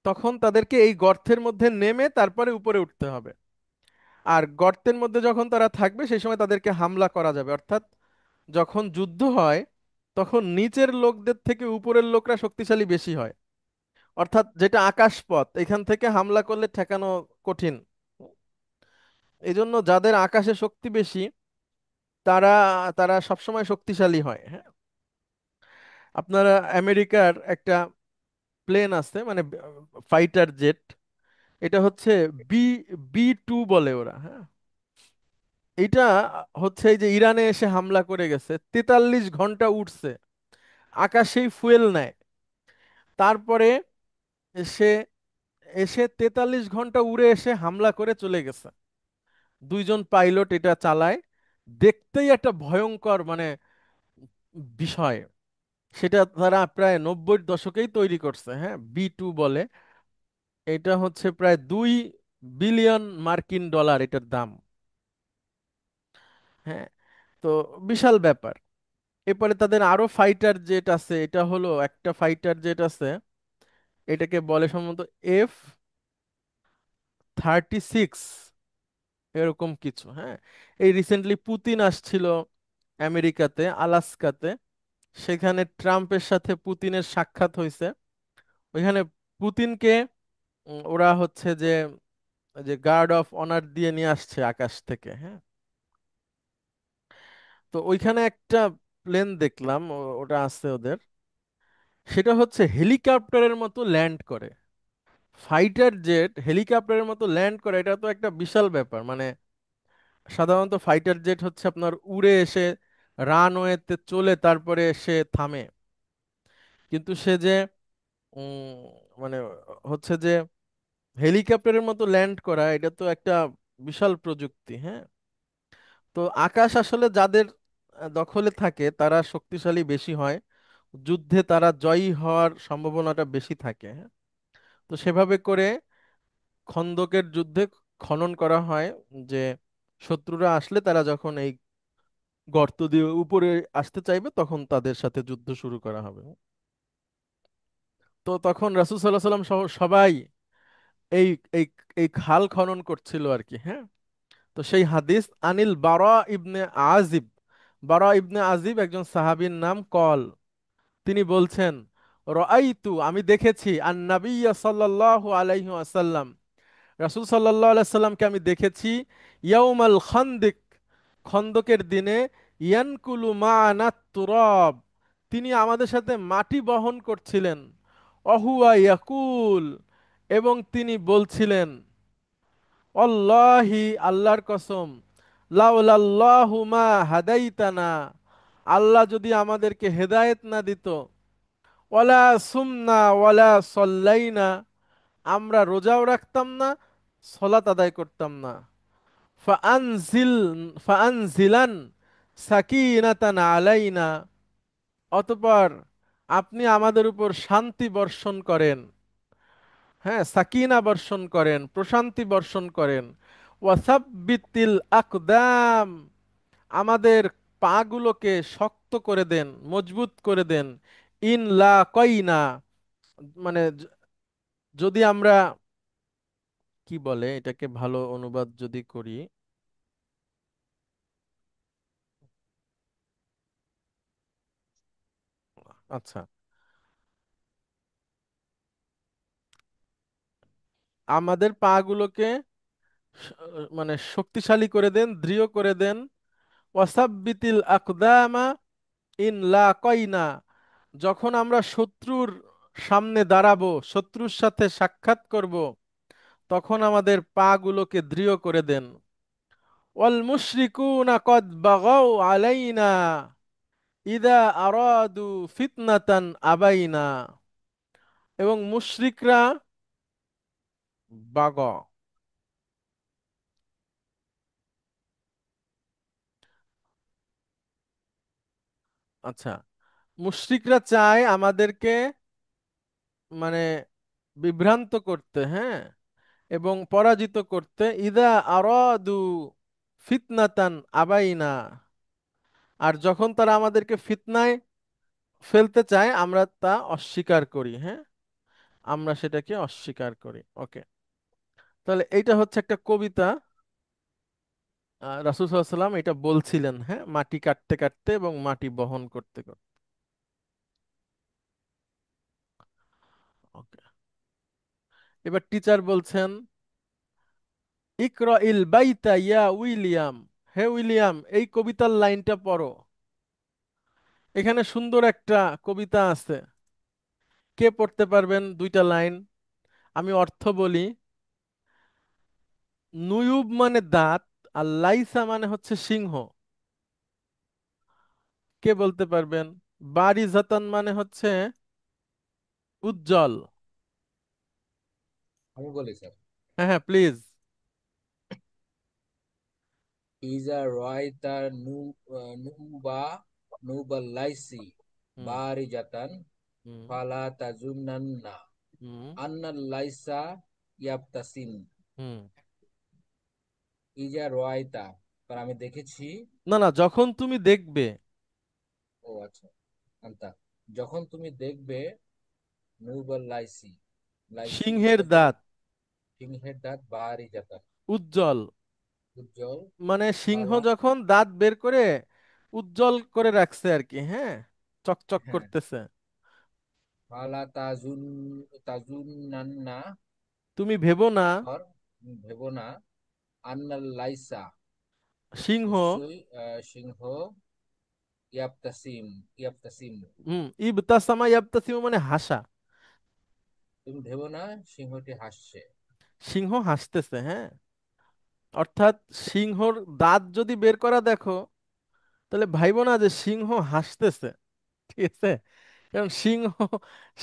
তখন তাদেরকে এই গর্তের মধ্যে নেমে তারপরে উপরে উঠতে হবে। আর গর্তের মধ্যে যখন তারা থাকবে সেই সময় তাদেরকে হামলা করা যাবে। অর্থাৎ যখন যুদ্ধ হয় তখন নিচের লোকদের থেকে উপরের লোকরা শক্তিশালী বেশি হয়। অর্থাৎ যেটা আকাশপথ, এখান থেকে হামলা করলে ঠেকানো কঠিন। এই জন্য যাদের আকাশে শক্তি বেশি তারা তারা সবসময় শক্তিশালী হয়। হ্যাঁ, আপনারা আমেরিকার একটা প্লেন আছে, মানে ফাইটার জেট, এটা হচ্ছে বি বি 2 বলে ওরা। হ্যাঁ, এটা হচ্ছে এই যে ইরানে এসে হামলা করে গেছে, 43 ঘন্টা উঠছে, আকাশেই ফুয়েল নেয়, তারপরে সে এসে 43 ঘন্টা উড়ে এসে হামলা করে চলে গেছে। 2জন পাইলট এটা চালায়, দেখতেই একটা ভয়ঙ্কর মানে বিষয়। সেটা তারা প্রায় 90-র দশকেই তৈরি করছে। হ্যাঁ, বি 2 বলে। এটা হচ্ছে প্রায় 2 বিলিয়ন মার্কিন ডলার এটার দাম। হ্যাঁ, তো বিশাল ব্যাপার। এরপরে তাদের আরো ফাইটার জেট আছে, এটা হলো একটা ফাইটার জেট আছে, এটাকে বলে সম্ভবত F-36, এরকম কিছু। হ্যাঁ, এই রিসেন্টলি পুতিন আসছিল আমেরিকাতে, আলাস্কাতে, সেখানে ট্রাম্পের সাথে পুতিনের সাক্ষাৎ হয়েছে। ওইখানে পুতিনকে ওরা হচ্ছে যে যে গার্ড অফ অনার দিয়ে নিয়ে আসছে আকাশ থেকে। হ্যাঁ, তো ওইখানে একটা প্লেন দেখলাম, ওটা আছে ওদের, সেটা হচ্ছে হেলিকপ্টারের মতো ল্যান্ড করে। ফাইটার জেট হেলিকপ্টারের মতো ল্যান্ড করে, এটা তো একটা বিশাল ব্যাপার। মানে সাধারণত ফাইটার জেট হচ্ছে আপনার উড়ে এসে রানওয়েতে চলে তারপরে সে থামে, কিন্তু সে যে উম, মানে হচ্ছে যে হেলিকপ্টারের মতো ল্যান্ড করা, এটা তো একটা বিশাল প্রযুক্তি। হ্যাঁ, তো আকাশ আসলে যাদের দখলে থাকে তারা শক্তিশালী বেশি হয়, যুদ্ধে তারা জয়ী হওয়ার সম্ভাবনাটা বেশি থাকে। হ্যাঁ, তো সেভাবে করে খন্দকের যুদ্ধে খনন করা হয়, যে শত্রুরা আসলে তারা যখন এই গর্ত দিয়ে উপরে আসতে চাইবে তখন তাদের সাথে যুদ্ধ শুরু করা হবে। তো তখন রাসূল সাল্লাল্লাহু আলাইহি সাল্লাম সহ সবাই এই এই এই খাল খনন করছিল আর কি। হ্যাঁ, তো সেই হাদিস আনিল বারা ইবনে আজিব, বারা ইবনে আজিব একজন সাহাবীর নাম, কল, তিনি বলছেন, রাআইতু, আমি দেখেছি, আন নাবিয়্যা সাল্লাল্লাহু আলাইহি ওয়াসাল্লাম, রাসূল সাল্লাল্লাহু আলাইহি সাল্লামকে আমি দেখেছি, ইয়াউমাল খান্দিক, খন্দকের দিনে, ইয়ানকুলু মা'ানাত তুরাব, তিনি আমাদের সাথে মাটি বহন করছিলেন, অহুয়া ইয়াকুল, এবং তিনি বলছিলেন, অল্লাহি, আল্লাহর কসম, লাউলাল্লাহু মা হাদাইতানা, আল্লাহ যদি আমাদেরকে হেদায়েত না দিত, ওয়ালা সুমনা ওয়ালা সল্লাইনা, আমরা রোজাও রাখতাম না, সলাত আদায় করতাম না, ফাআনজিল ফাআনজিলান সাকিনাতান আলাইনা, অতঃপর আপনি আমাদের উপর শান্তি বর্ষণ করেন, হ্যাঁ, সাকিনা বর্ষণ করেন, প্রশান্তি বর্ষণ করেন, ওয়াসাব্বিতিল আকদাম, আমাদের পাগুলোকে শক্ত করে দেন, মজবুত করে দেন, ইন লা কইনা, মানে যদি আমরা, কি বলে এটাকে ভালো অনুবাদ যদি করি, আচ্ছা, আমাদের পাগুলোকে স- মানে শক্তিশালী করে দেন, দৃঢ় করে দেন, ওয়াসাব্বিতিল আকদামা ইন লা কইনা, যখন আমরা শত্রুর সামনে দাঁড়াবো, শত্রুর সাথে সাক্ষাৎ করব, তখন আমাদের পাগুলোকে দৃঢ় করে দেন, ওয়াল মুশরিকুনা কদ বাগাও আলাইনা, ইদা আরাদু ফিতনাতান আবাইনা, এবং মুশরিকরা বাগ, আচ্ছা, মুশরিকরা চায় আমাদেরকে মানে বিভ্রান্ত করতে, হ্যাঁ, এবং পরাজিত করতে। ইদা আরাদু ফিতনাতান আবাইনা, আর যখন তারা আমাদেরকে ফিতনায় ফেলতে চায় আমরা তা অস্বীকার করি, হ্যাঁ, আমরা সেটাকে অস্বীকার করি। ওকে, তাহলে এইটা হচ্ছে একটা কবিতা। রাসূল সাল্লাল্লাহু আলাইহি সাল্লাম এটা বলছিলেন, হ্যাঁ, মাটি কাটতে কাটতে এবং মাটি বহন করতে করতে। ওকে, এবার টিচার বলছেন, ইকরা ইল বাইতা ইয়া উইলিয়াম, হে উইলিয়াম এই কবিতার লাইনটা পড়ো। এখানে সুন্দর একটা কবিতা আছে, কে পড়তে পারবেন দুইটা লাইন? আমি অর্থ বলি। নুয়ুব মানে দাঁত, আর লাইসা মানে হচ্ছে সিংহ। কে বলতে পারবেন? বারিজাতান মানে হচ্ছে উজ্জ্বল। আমি বলি স্যার। হ্যাঁ হ্যাঁ, প্লিজ। ইজা রায়তা নুবা নুবাল লাইসি হুম বারি জাতান হুম ফালা তাজুন্নান্না হুম আন্নাল লাইসা ইয়াবতাসিম। হুম। ইজা রায়তা, আর আমি দেখেছি। না না, যখন তুমি দেখবে ও আচ্ছা, আন্তা, যখন তুমি দেখবে নুবাল লাইসি, লাইসি সিংহের এটা কি? দাঁত সিংহের দাঁত বারি জাতান, উজ্জ্বল, উজ্জ্বল। মানে সিংহ ফালা, যখন দাঁত বের করে উজ্জ্বল করে রাখছে আর কি, হ্যাঁ, চকচক হ্যাঁ, করতেছে। ফালা তাজুন্নান্না, তুমি ভেবো না আর ভেবো না, আন্নাল লাইসা, সিংহ, নিশ্চয়ই সিংহ, ইয়াবতাসিম, ইয়াবতাসিম, ইবতাসামা ইয়াবতাসিমু মানে হাসা। তুমি ভেবো না সিংহটি হাসছে। সিংহ হাসতেছে, হ্যাঁ, অর্থাৎ সিংহর দাঁত যদি বের করা দেখো তাহলে ভাইবো না যে সিংহ হাসতেছে, ঠিক আছে? কারণ সিংহ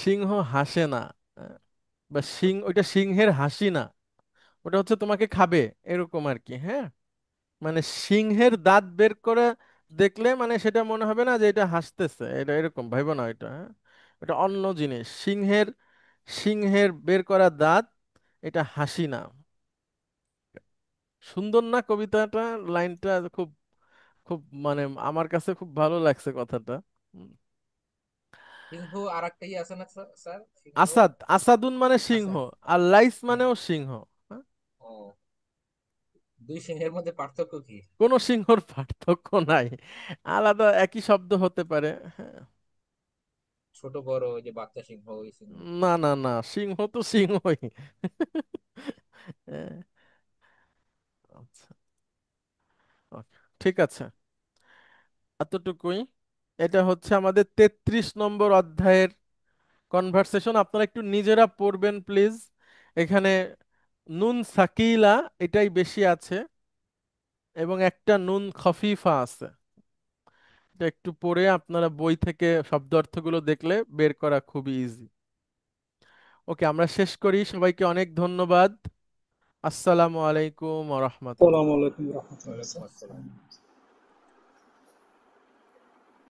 সিংহ হাসে না, আহ, বা ওইটা সিংহের হাসি না, ওটা হচ্ছে তোমাকে খাবে, এরকম আর কি, হ্যাঁ। মানে সিংহের দাঁত বের করে দেখলে মানে সেটা মনে হবে না যে এটা হাসতেছে, এটা এরকম ভাইবো না, এটা, হ্যাঁ, এটা অন্য জিনিস। সিংহের সিংহের বের করা দাঁত, এটা হাসি না। সুন্দর না কবিতাটা? লাইনটা খুব খুব মানে আমার কাছে খুব ভালো লাগছে কথাটা। হুম। সিংহ আর একটাই আছে না স্যার, স্যার, সিংহ। আসাদ, আসাদুন মানে সিংহ, আচ্ছা, আর লাইস হ্যাঁ। মানেও সিংহ, হ্যাঁ? ও, দুই সিংহের মধ্যে পার্থক্য কি? কোনো সিংহর পার্থক্য নাই, আলাদা একই শব্দ হতে পারে, হ্যাঁ। ছোট বড়, ওই যে বাচ্চা সিংহ, ওই সিংহ। না না না, সিংহ তো সিংহই। হ্যাঁ, আচ্ছা, ওকে, ঠিক আছে, এতটুকুই। এটা হচ্ছে আমাদের 33 নম্বর অধ্যায়ের কনভারসেশন। আপনারা একটু নিজেরা পড়বেন প্লিজ। এখানে নুন সাকিলা এটাই বেশি আছে, এবং একটা নুন খফিফা আছে। এটা একটু পড়ে আপনারা বই থেকে শব্দ অর্থগুলো দেখলে বের করা খুবই ইজি। ওকে, আমরা শেষ করি। সবাইকে অনেক ধন্যবাদ। আসসালামু আলাইকুম ওয়া রাহমাতুল্লাহ। আসসালামু আলাইকুম রহমতুল্লাহ ওয়ালাইকুম আসসালাম। স্যার।